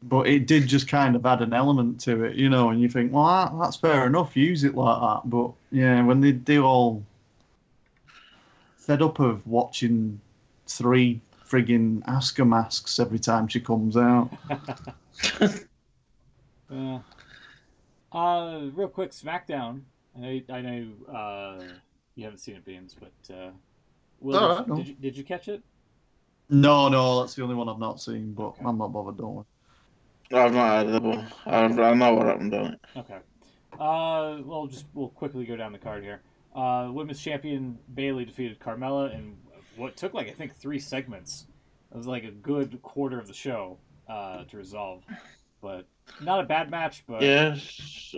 But it did just kind of add an element to it, and you think, well, that's fair enough, use it like that. But yeah, when they do all fed up of watching 3 friggin' Asuka masks every time she comes out. Real quick, SmackDown. I know you haven't seen it, Beans, but Will, did you catch it? No, that's the only one I've not seen, but okay. I'm not bothered, don't worry. I've not heard of it, but I know what happened on it. Okay. We'll quickly go down the card here. Women's champion Bayley defeated Carmella in what took I think 3 segments. It was like a good quarter of the show to resolve, but not a bad match. But yes,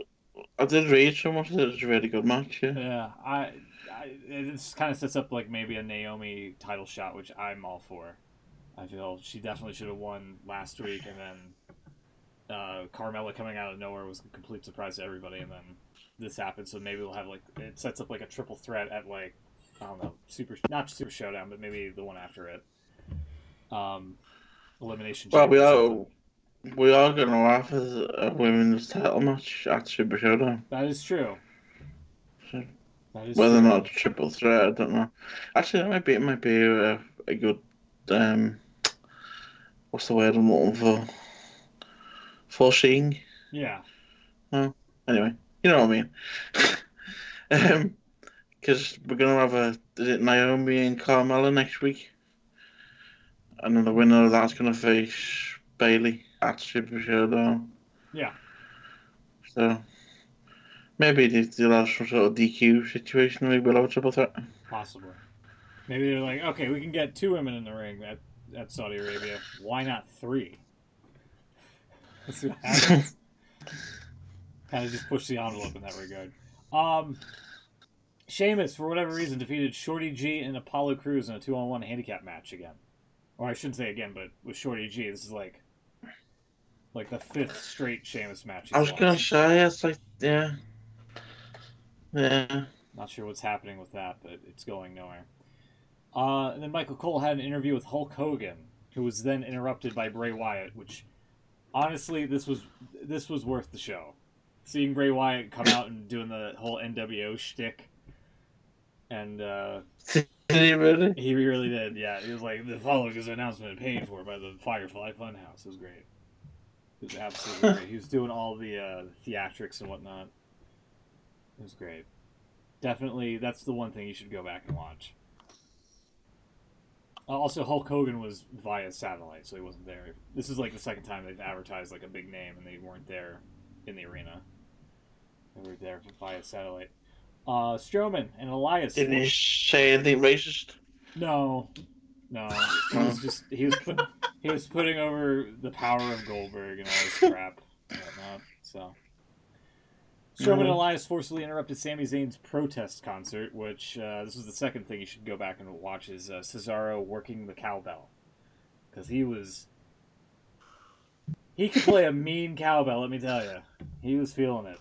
I did read so much that it was a really good match. Yeah, it kind of sets up like maybe a Naomi title shot, which I'm all for. I feel she definitely should have won last week, and then Carmella coming out of nowhere was a complete surprise to everybody, and then this happened. So maybe we'll have it sets up like a triple threat at I don't know, not Super Showdown, but maybe the one after it. Elimination. Well, we are going to have a women's title match at Super Showdown. That is true. So, whether or not it's a triple threat, I don't know. Actually, it might be a good what's the word I'm looking foreseeing. Yeah. Anyway, you know what I mean. Because we're gonna have is it Naomi and Carmella next week, and then the winner of that's gonna face Bailey at Super Showdown. Yeah. So maybe they'll have some sort of DQ situation. Maybe we'll have a triple threat. Possibly. Maybe they're like, okay, we can get 2 women in the ring at Saudi Arabia. Why not 3? Let's see what happens. Kind of just push the envelope in that regard. Sheamus, for whatever reason, defeated Shorty G and Apollo Crews in a 2-on-1 handicap match again. Or I shouldn't say again, but with Shorty G, this is like the 5th straight Sheamus match. I was gonna say it's like yeah. Not sure what's happening with that, but it's going nowhere. And then Michael Cole had an interview with Hulk Hogan, who was then interrupted by Bray Wyatt, which honestly, this was worth the show. Seeing Bray Wyatt come out and doing the whole NWO shtick, and Did he really? he really did. Yeah, he was like, the following is an announcement paid for by the Firefly Funhouse. It was great. It was absolutely great. He was doing all the theatrics and whatnot. It was great. Definitely, that's the one thing you should go back and watch. Also, Hulk Hogan was via satellite, so he wasn't there. This is like the second time they've advertised like a big name, and they weren't there in the arena. They were there via satellite. Strowman and Elias. Didn't he say anything racist? No. He was putting over the power of Goldberg and all this crap and whatnot. So Strowman and Elias forcibly interrupted Sami Zayn's protest concert, which this was the second thing you should go back and watch, is Cesaro working the cowbell, because he could play a mean cowbell. Let me tell you, he was feeling it.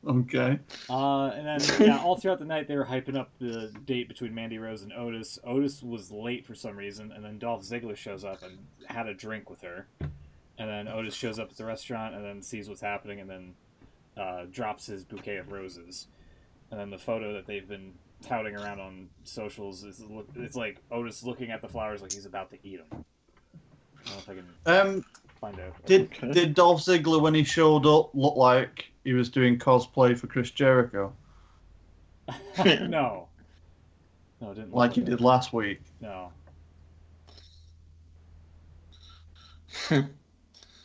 Okay. And then, all throughout the night, they were hyping up the date between Mandy Rose and Otis. Otis was late for some reason, and then Dolph Ziggler shows up and had a drink with her. And then Otis shows up at the restaurant and then sees what's happening and then drops his bouquet of roses. And then the photo that they've been touting around on socials it's like Otis looking at the flowers like he's about to eat them. I don't know if I can find out. Did Dolph Ziggler, when he showed up, look like he was doing cosplay for Chris Jericho? No, it didn't. Like he did last week. No.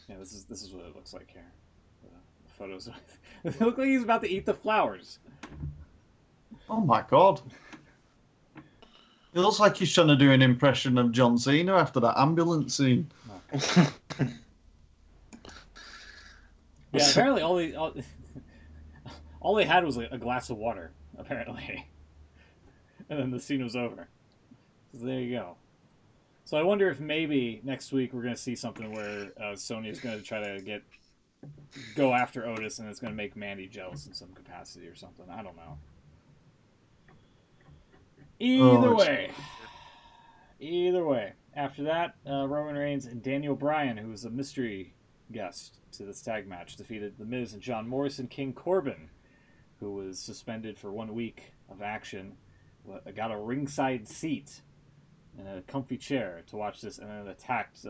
Yeah, this is what it looks like here. The photos. It looks like he's about to eat the flowers. Oh my god. It looks like he's trying to do an impression of John Cena after that ambulance scene. Yeah, apparently all they had was a glass of water, apparently. And then the scene was over. So there you go. So I wonder if maybe next week we're going to see something where Sony is going to try to go after Otis, and it's going to make Mandy jealous in some capacity or something. I don't know. Either way. After that, Roman Reigns and Daniel Bryan, who was a mystery guest to this tag match, defeated The Miz and John Morrison. King Corbin, who was suspended for 1 week of action, got a ringside seat in a comfy chair to watch this, and then attacked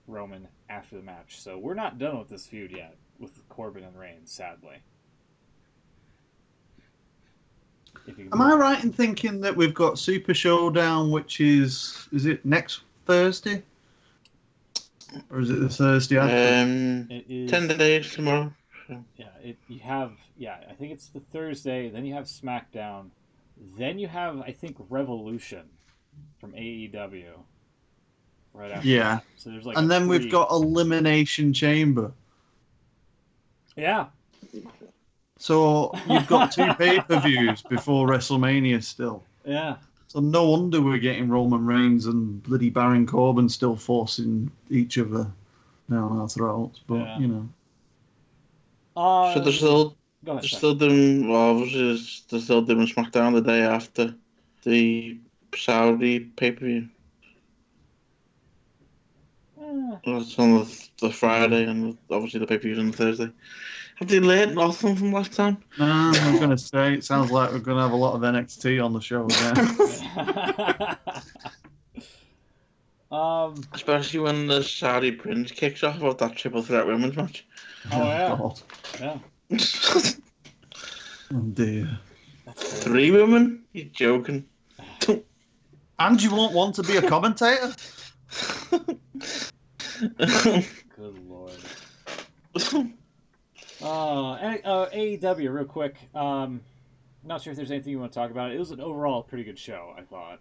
Roman after the match. So we're not done with this feud yet with Corbin and Reigns, sadly. Am I right in thinking that we've got Super Showdown, which is it next Thursday? Or is it the Thursday after? It is 10 days tomorrow. Yeah, I think it's the Thursday, then you have SmackDown, then you have, I think, Revolution from AEW right after. Yeah. That. So there's and then we've got Elimination Chamber. Yeah. So you've got 2 pay-per-views before WrestleMania still. Yeah. So no wonder we're getting Roman Reigns and bloody Baron Corbin still forcing each other down our throats. But, yeah. you know. So they're still doing SmackDown the day after the Saudi pay-per-view. It's on the Friday, and obviously the pay-per-view's on the Thursday. Have they learned nothing from last time? No, I'm going to say it sounds like we're going to have a lot of NXT on the show again. Especially when the Saudi Prince kicks off about that triple threat women's match. Oh yeah. God. Yeah. Oh dear. That's crazy. 3 women? You're joking. And you won't want to be a commentator? Good lord. AEW, real quick. Not sure if there's anything you want to talk about. It was an overall pretty good show, I thought.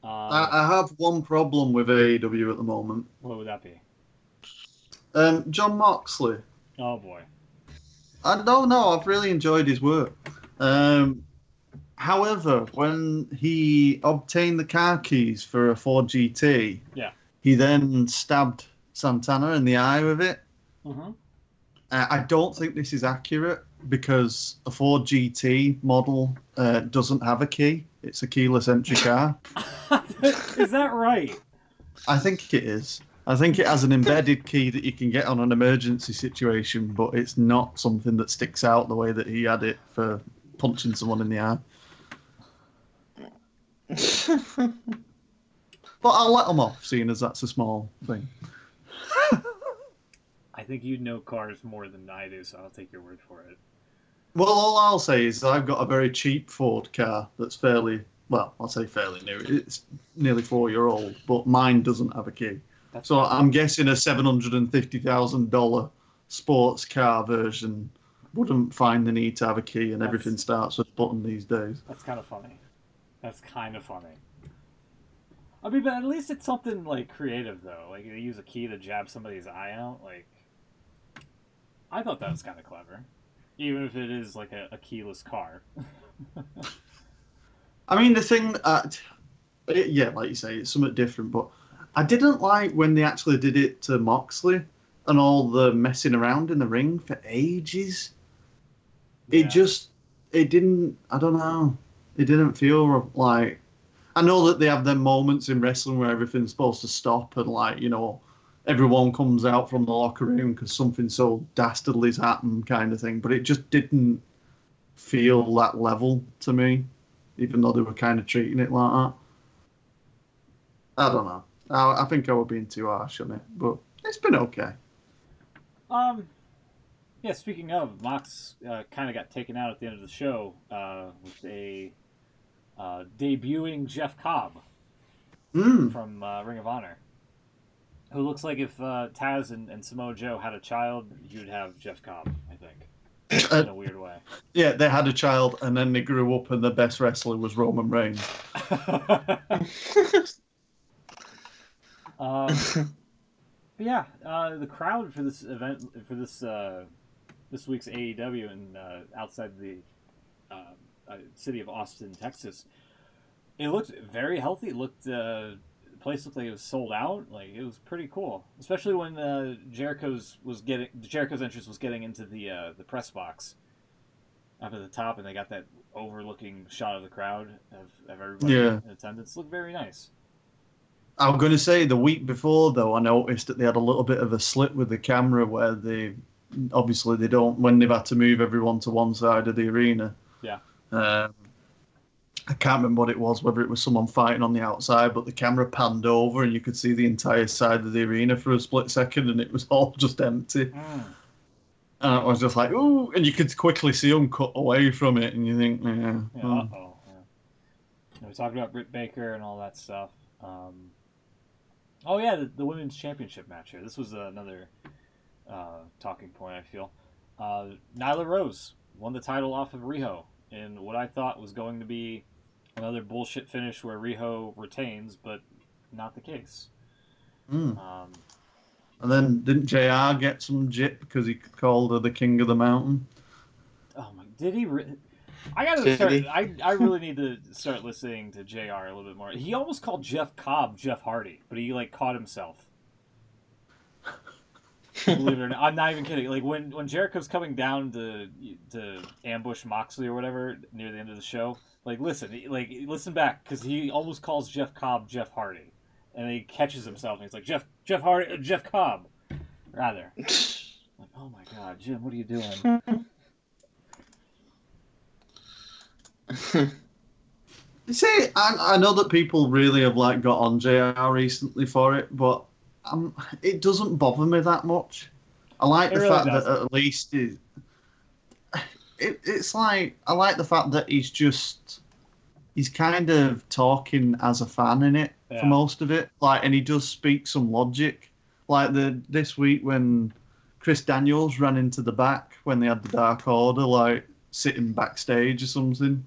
I have one problem with AEW at the moment. What would that be? John Moxley. Oh boy. I don't know. I've really enjoyed his work. However, when he obtained the car keys for a Ford GT, he then stabbed Santana in the eye with it. Mm-hmm. I don't think this is accurate because a Ford GT model doesn't have a key. It's a keyless entry car. Is that right? I think it is. I think it has an embedded key that you can get on an emergency situation, but it's not something that sticks out the way that he had it for punching someone in the eye. But I'll let him off, seeing as that's a small thing. I think you know cars more than I do, so I'll take your word for it. Well, all I'll say is I've got a very cheap Ford car that's fairly, well, I'll say fairly new. It's nearly 4-year-old, but mine doesn't have a key. So I'm guessing a $750,000 sports car version wouldn't find the need to have a key, and everything starts with a button these days. That's kind of funny. I mean, but at least it's something like creative, though. Like they use a key to jab somebody's eye out. Like, I thought that was kind of clever, even if it is like a keyless car. I mean, the thing, yeah, like you say, it's somewhat different, but I didn't like when they actually did it to Moxley and all the messing around in the ring for ages. Yeah. It didn't, I don't know, it didn't feel like, I know that they have them moments in wrestling where everything's supposed to stop and, like, you know, everyone comes out from the locker room because something so dastardly's happened kind of thing, but it just didn't feel that level to me, even though they were kind of treating it like that. I don't know. I think I was being too harsh on it, but it's been okay. Yeah, speaking of, Mox kind of got taken out at the end of the show with a debuting Jeff Cobb from Ring of Honor, who looks like if Taz and Samoa Joe had a child, you'd have Jeff Cobb, I think, in a weird way. Yeah, they had a child, and then they grew up, and the best wrestler was Roman Reigns. But yeah, the crowd for this event, for this week's AEW and outside the city of Austin, Texas, it looked very healthy. It looked the place looked like it was sold out. Like, it was pretty cool, especially when Jericho's entrance was getting into the press box up at the top, and they got that overlooking shot of the crowd of everybody in attendance. It looked very nice. I'm going to say the week before, though, I noticed that they had a little bit of a slip with the camera where they don't, when they've had to move everyone to one side of the arena. Yeah. I can't remember what it was, whether it was someone fighting on the outside, but the camera panned over and you could see the entire side of the arena for a split second and it was all just empty. And I was just like, ooh, and you could quickly see them cut away from it and you think, Yeah. We talked about Britt Baker and all that stuff. The women's championship match here. This was another talking point, I feel. Nyla Rose won the title off of Riho in what I thought was going to be another bullshit finish where Riho retains, but not the case. And then didn't JR get some jip because he called her the King of the Mountain? Oh my! Did he? I gotta start. I really need to start listening to JR a little bit more. He almost called Jeff Cobb Jeff Hardy, but he caught himself. Believe it or not, I'm not even kidding. Like when Jericho's coming down to ambush Moxley or whatever near the end of the show, listen back, because he almost calls Jeff Cobb Jeff Hardy, and he catches himself and he's like Jeff Hardy, Jeff Cobb, rather. Like, oh my God, Jim, what are you doing? See, I know that people really have like got on JR recently for it, but it doesn't bother me that much. I like It the really fact doesn't. that at least it's like I like the fact that he's kind of talking as a fan in it for Yeah. most of it. Like, and he does speak some logic. Like this week when Chris Daniels ran into the back when they had the Dark Order, like sitting backstage or something,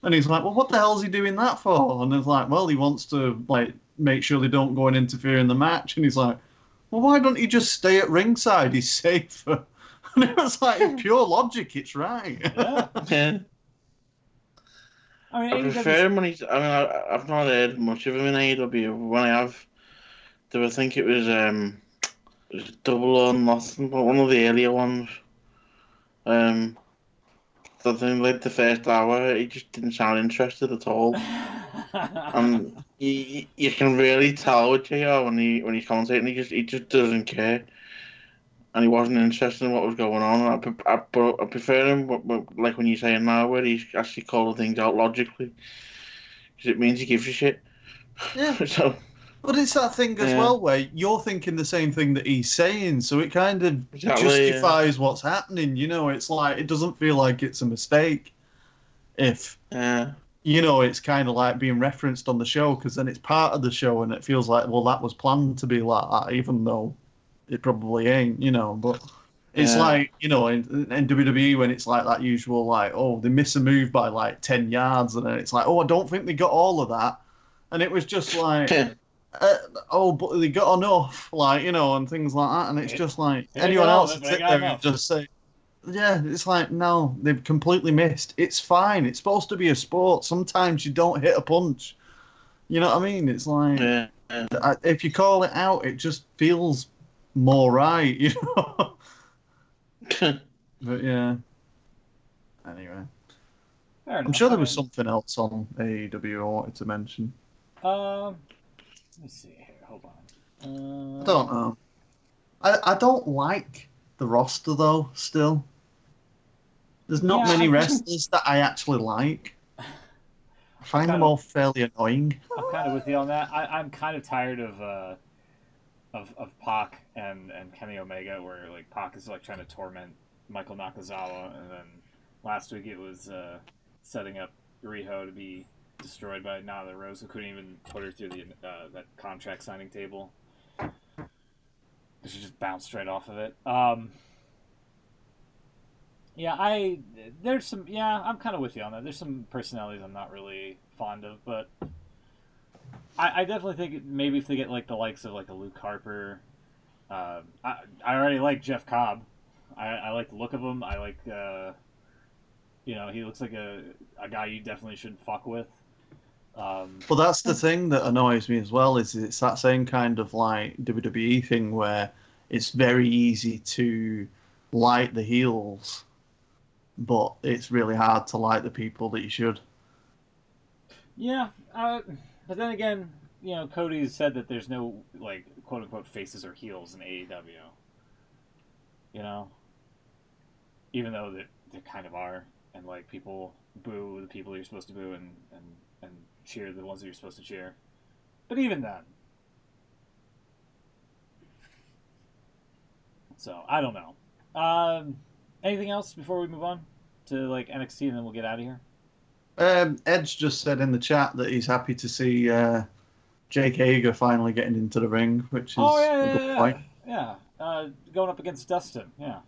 and he's like, "Well, what the hell's he doing that for?" And it's like, "Well, he wants to like make sure they don't go and interfere in the match." And he's like, "Well, why don't he just stay at ringside? He's safer." And it was like pure logic. It's right. Yeah. Yeah. I mean, I AEW's prefer him when he's. I mean, I've not heard much of him in AEW. When I have, I think it was Double or Nothing, but one of the earlier ones. I think like the first hour, he just didn't sound interested at all. And you can really tell with JR when he's commentating, he just doesn't care, and he wasn't interested in what was going on. I prefer him, like when you're saying now, where he's actually calling things out logically, because it means he gives a shit. Yeah. So But it's that thing as yeah, well where you're thinking the same thing that he's saying, so it kind of exactly. justifies what's happening. You know, it's like it doesn't feel like it's a mistake if Yeah, it's kind of like being referenced on the show because then it's part of the show and it feels like, well, that was planned to be like that, even though it probably ain't. But it's yeah, like in WWE when it's like that usual like, oh, they miss a move by like 10 yards and then it's like, oh, I don't think they got all of that, and it was just like. yeah. Oh, but they got enough, and things like that. And it's just like They didn't get anyone all of else it, would but they sit got there and enough. just say, yeah, it's like, no, they've completely missed. It's fine. It's supposed to be a sport. Sometimes you don't hit a punch. You know what I mean? It's like, Yeah. if you call it out, it just feels more right, But yeah. Anyway, Fair I'm enough. sure I there was mean, something else on AEW I wanted to mention. let me see here. Hold I on. don't know. I don't like the roster, though, still. There's not Yeah, many wrestlers that I actually like. I I'm find kind them of all fairly annoying. I'm kind of with you on that. I'm kind of tired of Pac and Kenny Omega, where like Pac is like trying to torment Michael Nakazawa, and then last week it was setting up Riho to be destroyed by Nyla Rose, who couldn't even put her through the that contract signing table. She just bounced right off of it. Yeah, I'm kind of with you on that. There's some personalities I'm not really fond of, but I definitely think maybe if they get like the likes of like a Luke Harper, I already like Jeff Cobb. I like the look of him. I like he looks like a guy you definitely shouldn't fuck with. But that's the thing that annoys me as well, is it's that same kind of like WWE thing where it's very easy to like the heels, but it's really hard to like the people that you should. Yeah, but then again, Cody said that there's no like quote unquote faces or heels in AEW. You know, even though there kind of are, and like people boo the people you're supposed to boo, and cheer the ones that you're supposed to cheer. But even then, so I don't know. Anything else before we move on to like NXT, and then we'll get out of here. Edge just said in the chat that he's happy to see Jake Hager finally getting into the ring, which is Oh yeah, a good point. going up against Dustin. Yeah.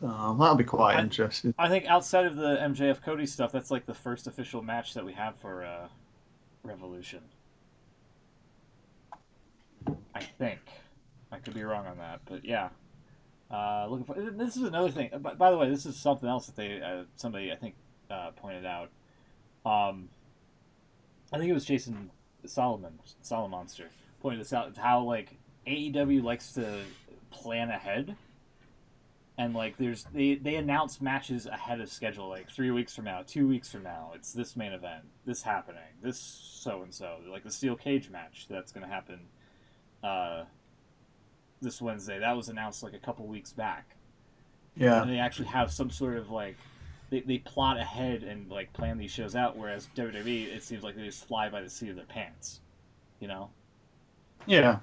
So that'll be quite I, interesting. I think outside of the MJF Cody stuff, that's like the first official match that we have for Revolution. I think. I could be wrong on that, but yeah. Looking for this is another thing. By the way, this is something else that they somebody I think pointed out. I think it was Jason Solomonster pointed this out, how like AEW likes to plan ahead, and like they announce matches ahead of schedule, like 3 weeks from now, 2 weeks from now, it's this main event, this happening, this so and so, like the steel cage match that's going to happen this Wednesday. That was announced like a couple weeks back, Yeah. and they actually have some sort of like they plot ahead and like plan these shows out, whereas WWE, it seems like they just fly by the seat of their pants, you know. Yeah.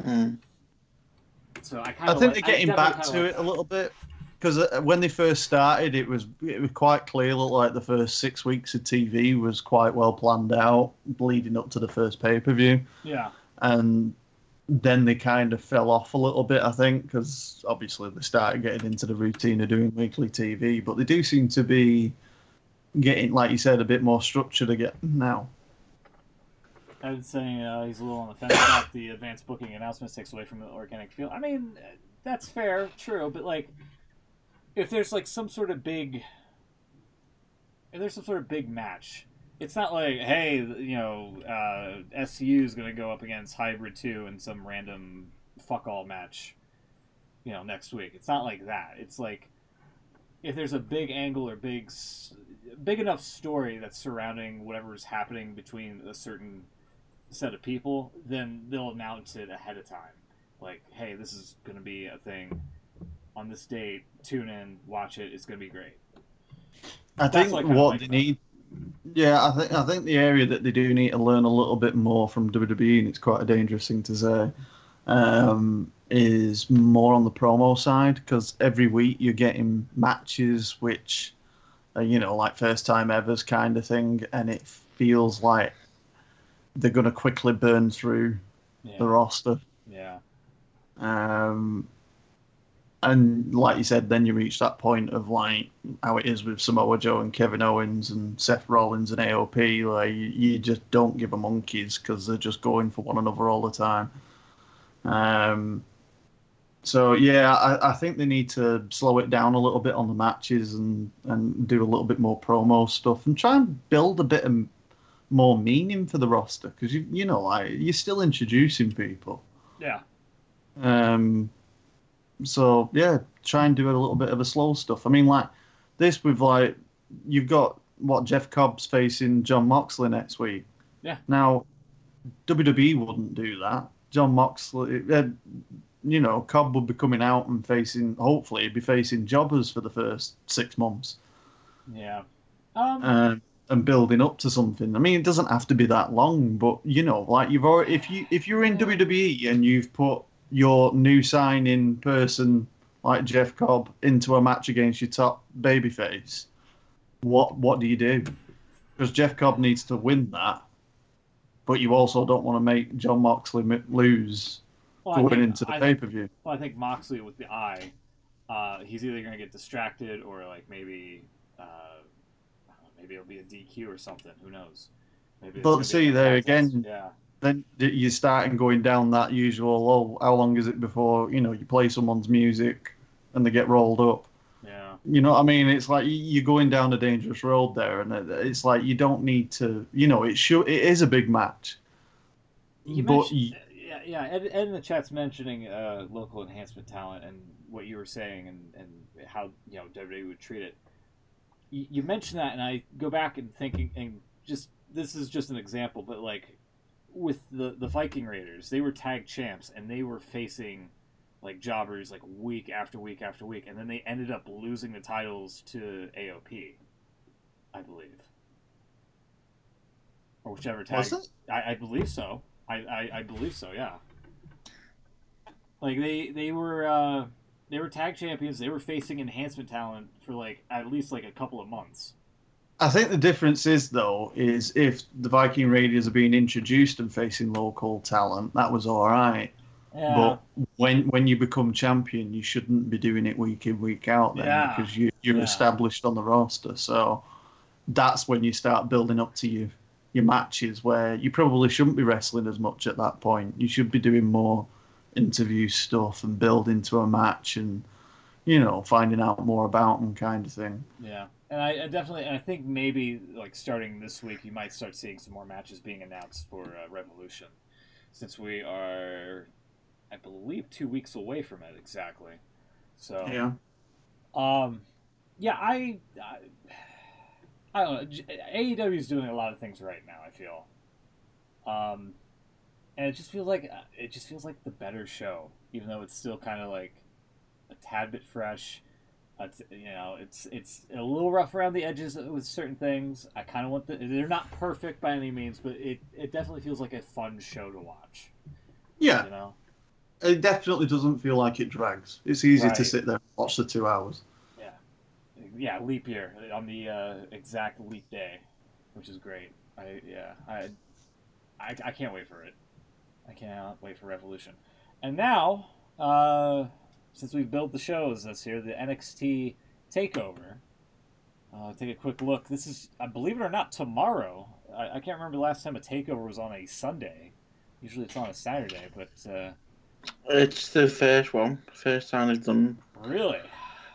So I think they're getting back to it a little bit, because when they first started, it was quite clear that like the first 6 weeks of TV was quite well planned out, leading up to the first pay-per-view. Yeah. And then they kind of fell off a little bit, I think, because obviously they started getting into the routine of doing weekly TV. But they do seem to be getting, like you said, a bit more structured again now. I was saying he's a little on the fence about the advanced booking announcements takes away from the organic feel. I mean, that's fair, true, but like, if there's like some sort of big match, it's not like, hey, you know, SCU is going to go up against Hybrid 2 in some random fuck all match, you know, next week. It's not like that. It's like, if there's a big angle or big enough story that's surrounding whatever is happening between a certain set of people, then they'll announce it ahead of time. Like, hey, this is going to be a thing on this date. Tune in, watch it. It's going to be great. I think what they need, I think the area that they do need to learn a little bit more from WWE, and it's quite a dangerous thing to say, is more on the promo side, because every week you're getting matches which are, you know, like first time evers kind of thing, and it feels like they're going to quickly burn through the roster. Yeah. And like you said, then you reach that point of like how it is with Samoa Joe and Kevin Owens and Seth Rollins and AOP. Like you just don't give a monkeys because they're just going for one another all the time. So yeah, I think they need to slow it down a little bit on the matches and do a little bit more promo stuff and try and build a bit of more meaning for the roster, because you know, like, you're still introducing people. Yeah. So yeah, try and do a little bit of a slow stuff. I mean, like this with like you've got what Jeff Cobb's facing John Moxley next week. Yeah. Now WWE wouldn't do that. John Moxley, you know, Cobb would be coming out and hopefully he'd be facing jobbers for the first 6 months. Yeah. And building up to something. I mean, it doesn't have to be that long, but you know, like you've already, if you're in WWE and you've put your new signing person like Jeff Cobb into a match against your top babyface, what do you do? Because Jeff Cobb needs to win that, but you also don't want to make John Moxley lose going into the pay-per-view. Well, I think Moxley with the eye, he's either going to get distracted or like maybe it'll be a DQ or something. Who knows? But see, there again, yeah. Then you're starting going down that usual, how long is it before, you know, you play someone's music and they get rolled up? Yeah. You know what I mean? It's like you're going down a dangerous road there, and it's like you don't need to, you know, it is a big match. Yeah, Ed in the chat's mentioning local enhancement talent and what you were saying and how, you know, WWE would treat it. You mentioned that, and I go back and thinking, and just this is just an example, but like with the Viking Raiders, they were tag champs and they were facing like jobbers like week after week after week, and then they ended up losing the titles to AOP, I believe, or whichever tag. Was it? I believe so. I believe so. Yeah. Like they were tag champions. They were facing enhancement talent for like at least like a couple of months. I think the difference is, though, is if the Viking Raiders are being introduced and facing local talent, that was all right. Yeah. But when you become champion, you shouldn't be doing it week in, week out then, because you're established on the roster. So that's when you start building up to your matches, where you probably shouldn't be wrestling as much at that point. You should be doing more interview stuff and building to a match and, you know, finding out more about them kind of thing. Yeah. And I think maybe like starting this week, you might start seeing some more matches being announced for Revolution, since we are, I believe, 2 weeks away from it exactly. So yeah, I don't know. AEW is doing a lot of things right now, I feel, and it just feels like the better show, even though it's still kind of like a tad bit fresh. It's a little rough around the edges with certain things. I kind of want they're not perfect by any means, but it definitely feels like a fun show to watch. Yeah. You know? It definitely doesn't feel like it drags. It's easy to sit there and watch the 2 hours. Yeah. Yeah, leap year on the exact leap day, which is great. I can't wait for it. I cannot wait for Revolution. And now, since we've built the shows this year, the NXT Takeover. Take a quick look. This is, I believe it or not, tomorrow. I can't remember the last time a Takeover was on a Sunday. Usually it's on a Saturday, but it's the first one. First time they've done. Really?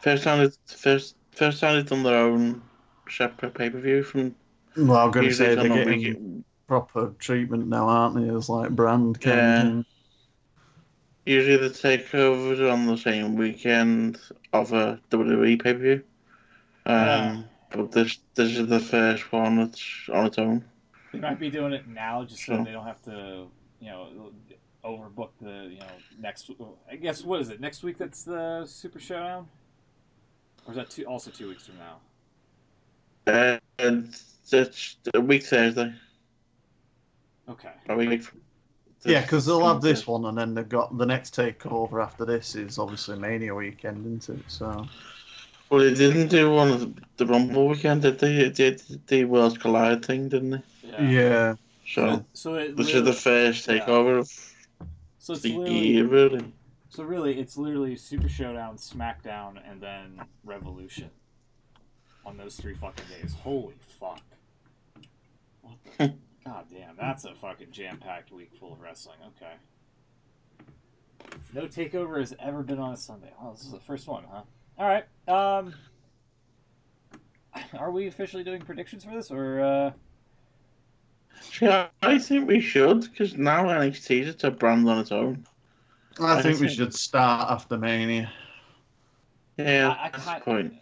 First time they've done their own separate pay-per-view from. Well, I'm going to say they're getting proper treatment now, aren't they? As like brand campaign. Usually the takeovers are on the same weekend of a WWE pay-per-view. But this is the first one that's on its own. They might be doing it now just so they don't have to, overbook the, next. I guess what is it? Next week that's the Super Showdown, or is that also 2 weeks from now? It's a week Thursday. Okay. A week from. Yeah, because they'll have this one, and then they've got the next takeover after this is obviously Mania weekend, isn't it? So. Well, they didn't do one of the Rumble weekend, did they? They did the Worlds Collide thing, didn't they? Yeah. So this is the first takeover of the year, really. So really, it's literally Super Showdown, SmackDown, and then Revolution on those 3 fucking days. Holy fuck! What the? God damn, that's a fucking jam-packed week full of wrestling. Okay. No Takeover has ever been on a Sunday. Oh, this is the first one, huh? All right. Are we officially doing predictions for this, or? Yeah, I think we should, because now NXT is a brand on its own. I think we should start after Mania. Yeah, I kind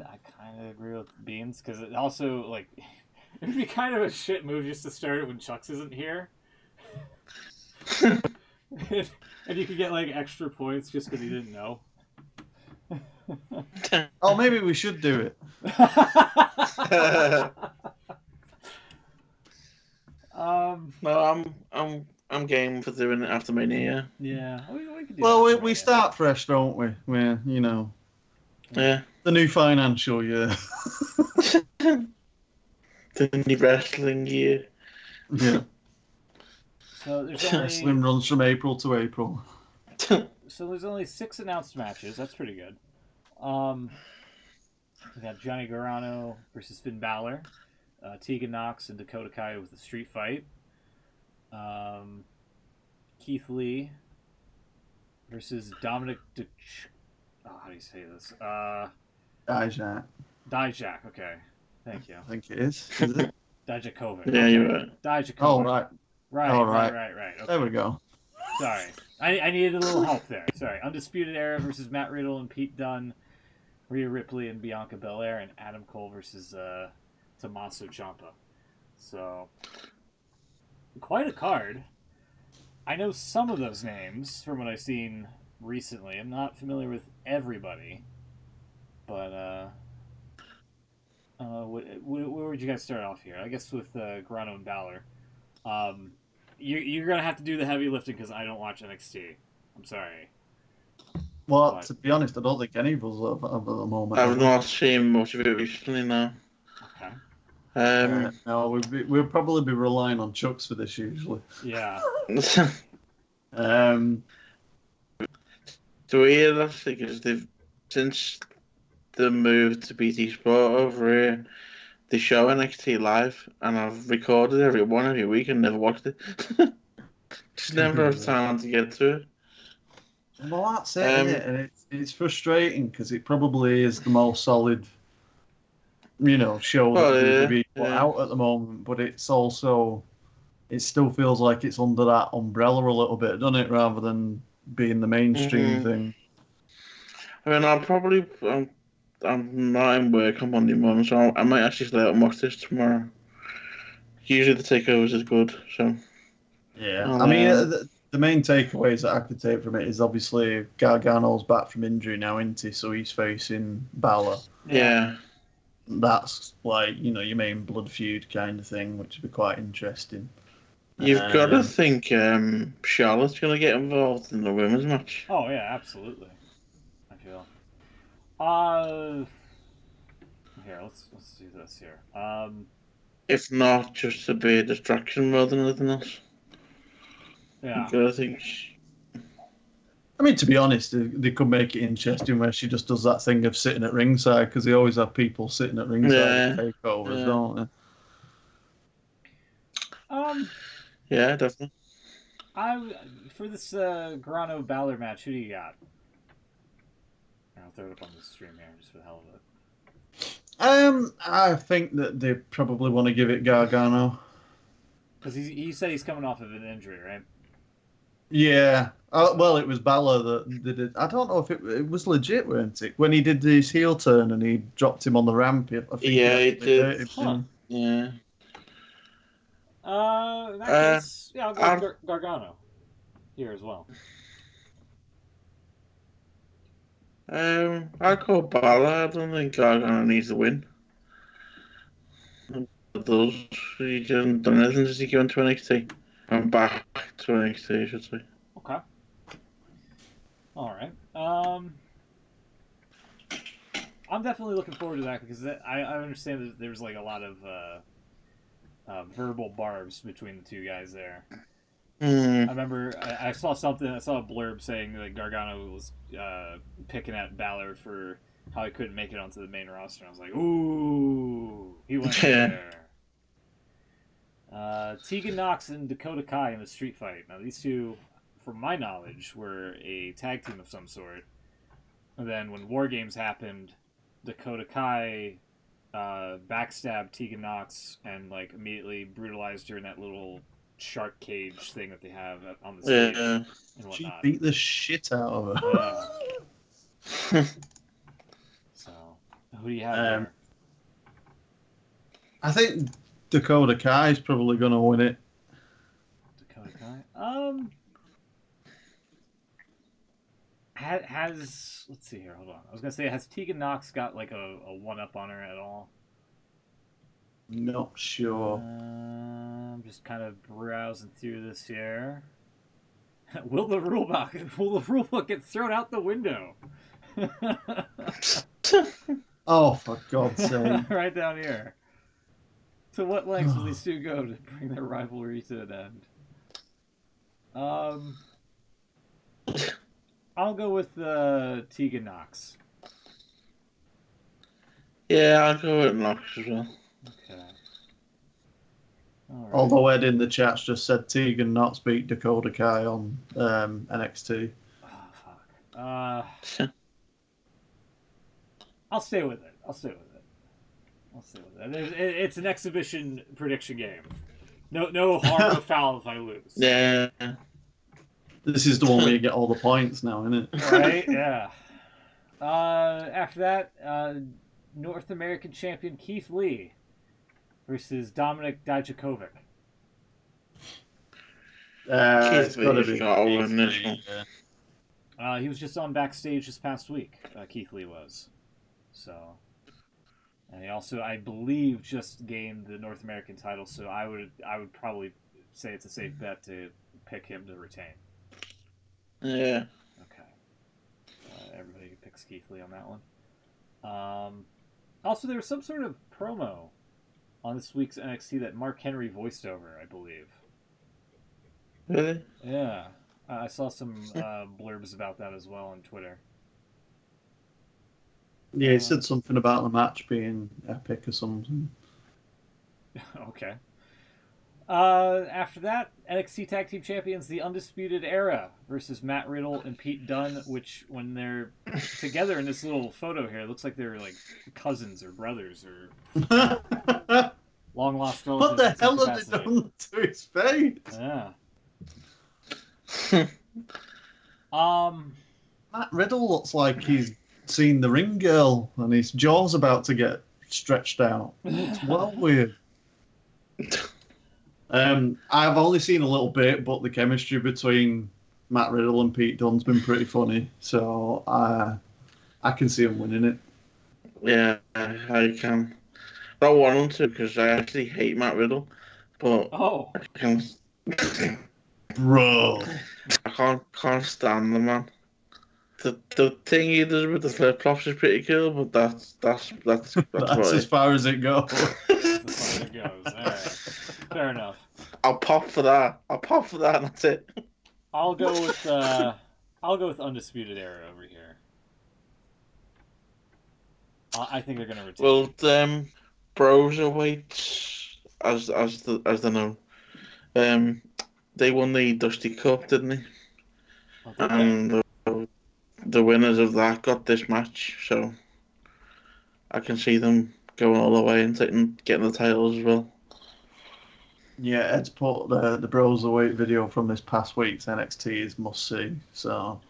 of agree with Beans, because it also it would be kind of a shit move just to start it when Chucks isn't here. And you could get extra points just because he didn't know. Oh, maybe we should do it. No, I'm game for doing it after Mania. Yeah, we could do well, we start fresh, don't we? We're Yeah. The new financial year. The new wrestling year. Yeah. So there's only... Wrestling runs from April to April. So there's only 6 announced matches. That's pretty good. We got Johnny Gargano versus Finn Balor, Tegan Nox and Dakota Kai with the street fight, Keith Lee versus Dominic how do you say this? Dijak. Dijak, okay. Thank you. I think it is. Is it? Dijakovic. Yeah, okay. you're right. Dijakovic. Oh, right. Right. Okay. There we go. Sorry. I needed a little help there. Sorry. Undisputed Era versus Matt Riddle and Pete Dunne, Rhea Ripley and Bianca Belair, and Adam Cole versus Tommaso Ciampa. So, quite a card. I know some of those names from what I've seen recently. I'm not familiar with everybody. But, where would you guys start off here? I guess with Gargano and Balor. You're going to have to do the heavy lifting because I don't watch NXT. I'm sorry. Well, to be honest, I don't think any of us have at the moment. I've not seen much of it recently now. Okay. No, we'll probably be relying on Chucks for this usually. Yeah. Do we hear that? Because since the move to BT Sport over here, they show NXT live, and I've recorded every week and never watched it. Just never have time to get to it. Well, that's it, isn't it? And it's frustrating because it probably is the most solid, show that we put out at the moment. But it's also, it still feels like it's under that umbrella a little bit, doesn't it? Rather than being the mainstream thing. I mean, I'm not in work on Monday morning, so I might actually stay out and watch this tomorrow. Usually the takeovers is good, so. Yeah, I mean, The main takeaways that I could take from it is obviously Gargano's back from injury now, isn't he? So he's facing Balor. Yeah. That's like, your main blood feud kind of thing, which would be quite interesting. You've got to think Charlotte's going to get involved in the women's match. Oh, yeah, absolutely. I feel. Here, let's do this here. If not, just to be a distraction more than anything else. Yeah. You've got to think. I mean, to be honest, they could make it interesting where she just does that thing of sitting at ringside, because they always have people sitting at ringside at takeovers, don't they? Yeah, definitely. For this Gargano Balor match, who do you got? I'll throw it up on the stream here just for the hell of it. I think that they probably want to give it Gargano. Because he said he's coming off of an injury, right? Yeah. Well, it was Balor that did it. I don't know if it was legit, weren't it? When he did his heel turn and he dropped him on the ramp. I think he did. Huh. Yeah. In that case, I'll go with Gargano here as well. I'll go Balor. I don't think Gargano needs to win. He hasn't done anything since he came to NXT. I'm back to NXT, I should say. Okay. All right. I'm definitely looking forward to that because I understand that there's like a lot of verbal barbs between the two guys there. I remember I saw something. I saw a blurb saying that Gargano was picking at Balor for how he couldn't make it onto the main roster. I was like, ooh, he went there. Tegan Nox and Dakota Kai in a street fight. Now these two, from my knowledge, were a tag team of some sort. And then when War Games happened, Dakota Kai backstabbed Tegan Nox and like immediately brutalized her in that little shark cage thing that they have on the stage. And whatnot. She beat the shit out of her. Yeah. So, who do you have there? I think Dakota Kai is probably going to win it. Dakota Kai? Let's see here, hold on. I was going to say, has Tegan Nox got like a one-up on her at all? Not sure. I'm just kind of browsing through this here. Will the rulebook get thrown out the window? Oh, for God's sake. Right down here. To what lengths will these two go to bring their rivalry to an end? I'll go with Tegan Nox. Yeah, I'll go with Nox as well. Okay. Right. Although Ed in the chat's just said Tegan Nox beat Dakota Kai on NXT. Oh, fuck. I'll stay with it. It's an exhibition prediction game. No harm, no foul if I lose. Yeah. This is the one where you get all the points now, isn't it? Right? Yeah. After that, North American champion Keith Lee versus Dominik Dijakovic. It's got to be. He was just on Backstage this past week. Keith Lee was. So, and he also, I believe, just gained the North American title. So I would probably say it's a safe bet to pick him to retain. Yeah. Okay. Everybody picks Keith Lee on that one. Also, there was some sort of promo on this week's NXT that Mark Henry voiced over, I believe. Really? Yeah. I saw some blurbs about that as well on Twitter. Yeah, he said something about the match being epic or something. Okay. After that, NXT Tag Team Champions, The Undisputed Era versus Matt Riddle and Pete Dunne, which, when they're together in this little photo here, it looks like they're like cousins or brothers or long lost relatives. What the hell have they done to his face? Yeah. Matt Riddle looks like he's seen the ring girl and his jaw's about to get stretched out. It's well weird. I've only seen a little bit, but the chemistry between Matt Riddle and Pete Dunne's been pretty funny, so I can see him winning it. Yeah, I can. I don't want him to because I actually hate Matt Riddle, but Oh, I can. Bro. I can't stand the man. The thing he does with the flip flops is pretty cool, but that's That's about as it. far as it goes. that's as far as it goes. All right, fair enough. I'll pop for that. I'll pop for that, and that's it. I'll go with Undisputed Era over here. I think they're gonna retain. Well, Broserweights, as they're known, they won the Dusty Cup, didn't they? Oh, did they? And the winners of that got this match, so I can see them going all the way and getting the titles as well. Yeah, Ed's put the Broserweight video from this past week's NXT is must see. So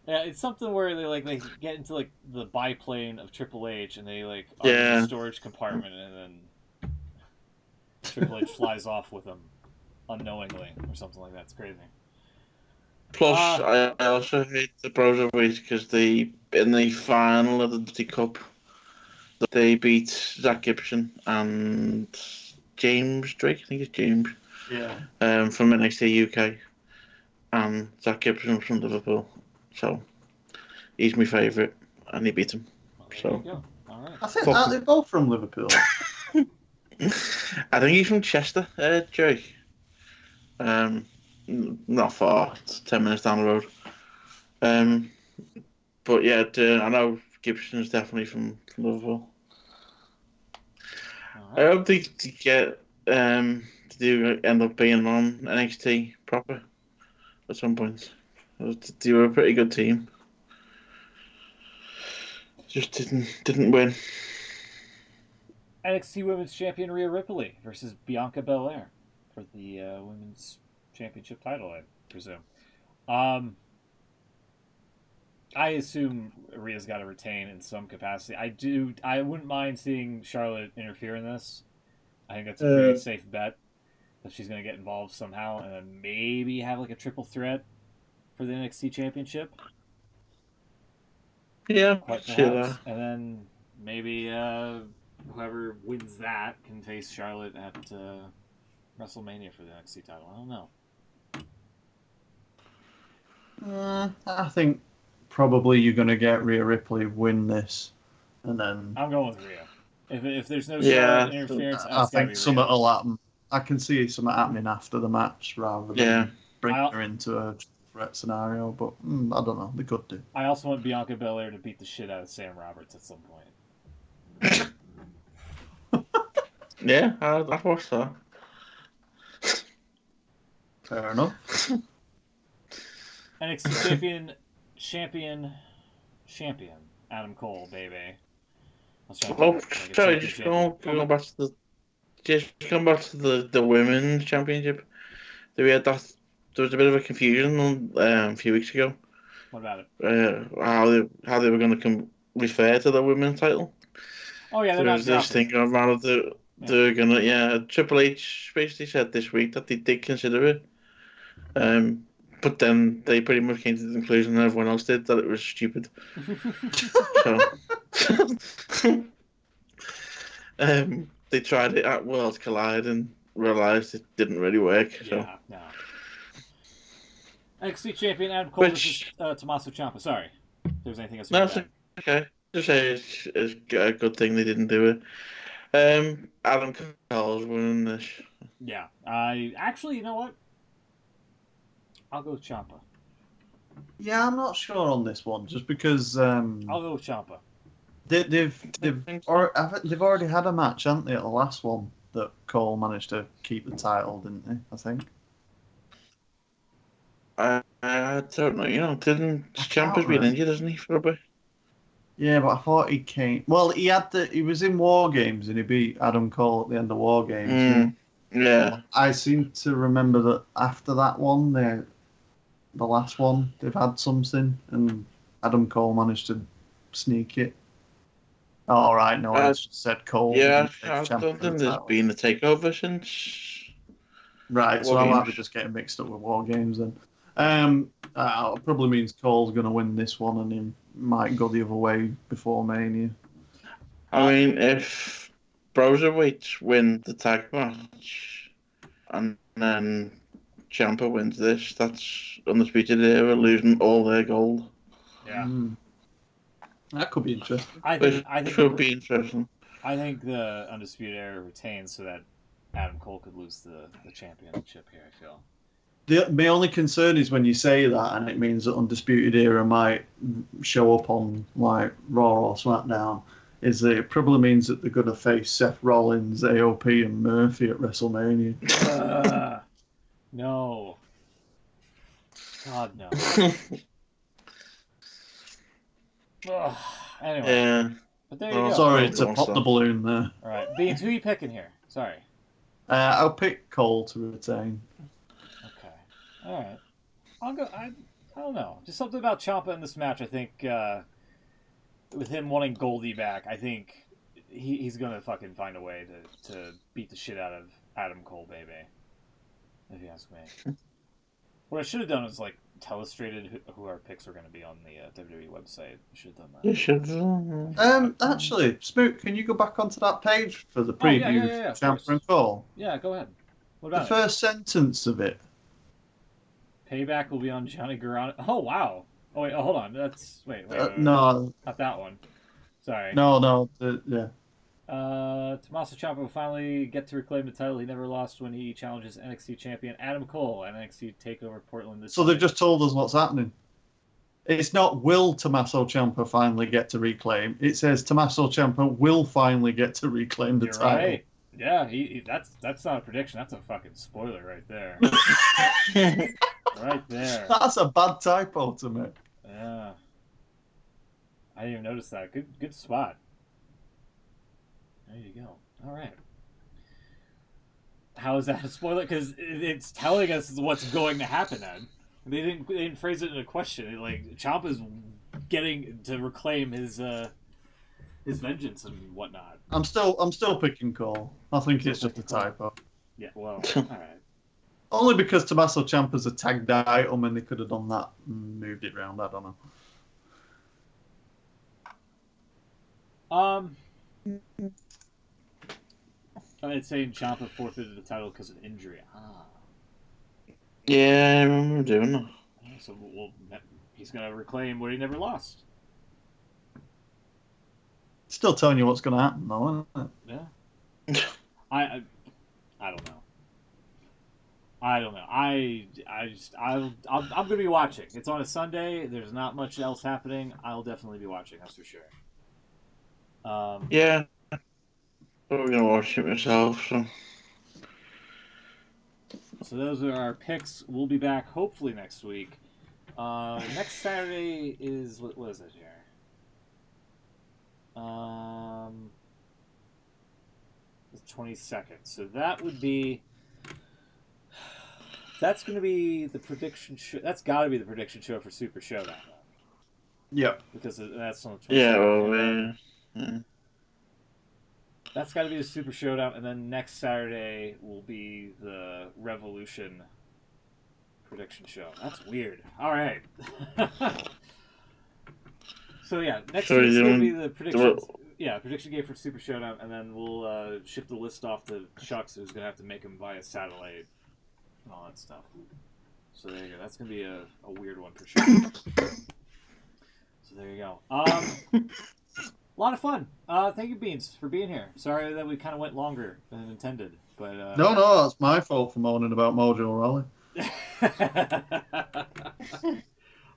Yeah, it's something where they get into like the biplane of Triple H and they like are in the storage compartment and then Triple H flies off with them unknowingly or something like that. It's crazy. Plus, I also hate the Broserweights because in the final of the Dusty Cup, they beat Zach Gibson and James Drake. I think it's James. yeah. From NXT UK, and Zach Gibson from Liverpool. So he's my favourite, and he beat him. Well, there So you go. All right. I think aren't they both from Liverpool? I think he's from Chester, Joey. Not far. It's 10 minutes down the road. But yeah, I know Gibson's definitely from Liverpool. All right. I hope they get do end up being on NXT proper at some point. They were a pretty good team. Just didn't win. NXT Women's Champion Rhea Ripley versus Bianca Belair for the Women's Championship title, I presume. I assume Rhea's got to retain in some capacity. I wouldn't mind seeing Charlotte interfere in this. I think that's a pretty safe bet that she's going to get involved somehow, and then maybe have like a triple threat for the NXT Championship. Yeah, Quite see perhaps. that. And then maybe whoever wins that can face Charlotte at WrestleMania for the NXT title. I don't know. I think probably you're going to get Rhea Ripley win this, and then I'm going with Rhea. If there's no Yeah, Charlotte interference, I it's gotta think be something Rhea. will happen. I can see something happening after the match rather than bringing her into a threat scenario. But I don't know. They could do. I also want Bianca Belair to beat the shit out of Sam Roberts at some point. Yeah, I'd watch that. Fair enough. NXT champion, Adam Cole, baby. Sorry, just going back to the women's championship. There was a bit of a confusion a few weeks ago. What about it? How they were going to refer to the women's title. Oh yeah, So there was this thing around they're gonna Triple H basically said this week that they did consider it. But then they pretty much came to the conclusion, and everyone else did, that it was stupid. So, they tried it at Worlds Collide and realised it didn't really work. So. Yeah, no. NXT champion Adam Cole versus Tommaso Ciampa. Sorry, if there was anything else. No, okay. Just say it's a good thing they didn't do it. Adam Cole's winning this. Yeah, I actually, you know what? I'll go with Ciampa. Yeah, I'm not sure on this one, just because I'll go with Ciampa. They've already had a match, haven't they? At the last one that Cole managed to keep the title, didn't they? I think. I don't know. Didn't Ciampa's been injured, hasn't he, for a bit? Yeah, but I thought he came. Well, he was in War Games and he beat Adam Cole at the end of War Games. Yeah. I seem to remember that after that one, the last one, they've had something, and Adam Cole managed to sneak it. All right, no, I just said Cole. Yeah, I don't think there's been a takeover since Right, so War I might Games. be just getting mixed up with War Games then. Probably means Cole's going to win this one and he might go the other way before Mania. I mean, if Broserweights win the tag match and then Ciampa wins this, that's Undisputed Era losing all their gold. Yeah. That could be interesting. I think Could be interesting. I think the Undisputed Era retains so that Adam Cole could lose the championship here, I feel. My only concern is when you say that, and it means that Undisputed Era might show up on like Raw or SmackDown, is that it probably means that they're going to face Seth Rollins, AOP, and Murphy at WrestleMania. No. God, no. Anyway. Yeah. But there you go. Sorry to pop the balloon there. All right. Beans, who are you picking here? Sorry. I'll pick Cole to retain. Okay. All right. I'll go. I don't know. Just something about Ciampa in this match. I think with him wanting Goldie back, I think he's gonna fucking find a way to beat the shit out of Adam Cole, baby. If you ask me. What I should have done was like telestrated who our picks were going to be on the WWE website. I should have done that. You should. Actually, Smoot, can you go back onto that page for the preview of Ciampa and Cole? Yeah, go ahead. What about the first sentence of it? Payback will be on Johnny Gargano. Oh wow. Oh wait. Oh, hold on. That's wait. No, not that one. Sorry. No. Yeah. Tommaso Ciampa will finally get to reclaim the title he never lost when he challenges NXT champion Adam Cole at NXT Takeover Portland this So they've just told us what's happening. It's not will Tommaso Ciampa finally get to reclaim. It says Tommaso Ciampa will finally get to reclaim the title. Right. Yeah, that's not a prediction. That's a fucking spoiler right there. Right there. That's a bad typo to me. Yeah. I didn't even notice that. Good spot. There you go. All right. How is that a spoiler? Because it's telling us what's going to happen. Then they didn't phrase it in a question. Like Ciampa's getting to reclaim his vengeance and whatnot. I'm still picking Cole. I think it's just a typo. Yeah. Well. All right. Only because Tommaso Ciampa's a tagged item and they could have done that and moved it around. I don't know. It's saying Ciampa forfeited the title because of injury. Yeah, I remember doing that. So he's gonna reclaim what he never lost. Still telling you what's going to happen, though, isn't it? Yeah. I don't know. I'm gonna be watching. It's on a Sunday. There's not much else happening. I'll definitely be watching. That's for sure. Yeah. I'm gonna watch it myself. So those are our picks. We'll be back hopefully next week. Next Saturday is what is it here? The 22nd. So that would be. That's going to be the prediction show. That's got to be the prediction show for Super Showdown. Yep. Because that's on the 22nd. Yeah, well, yeah. That's got to be the Super Showdown, and then next Saturday will be the Revolution prediction show. That's weird. All right. So yeah, next week's gonna be the predictions. Yeah, prediction game for Super Showdown, and then we'll ship the list off to Chucks, who's gonna have to make them via satellite and all that stuff. So there you go. That's gonna be a weird one for sure. So there you go. A lot of fun. Thank you, Beans, for being here. Sorry that we kind of went longer than intended, but no, that's my fault for moaning about Mojo Raleigh.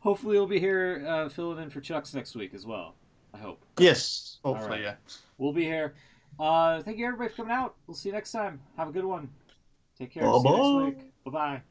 Hopefully, you'll be here filling in for Chucks next week as well. I hope. Yes, hopefully, right. Yeah. We'll be here. Thank you, everybody, for coming out. We'll see you next time. Have a good one. Take care. Bye-bye. See you next week. Bye-bye.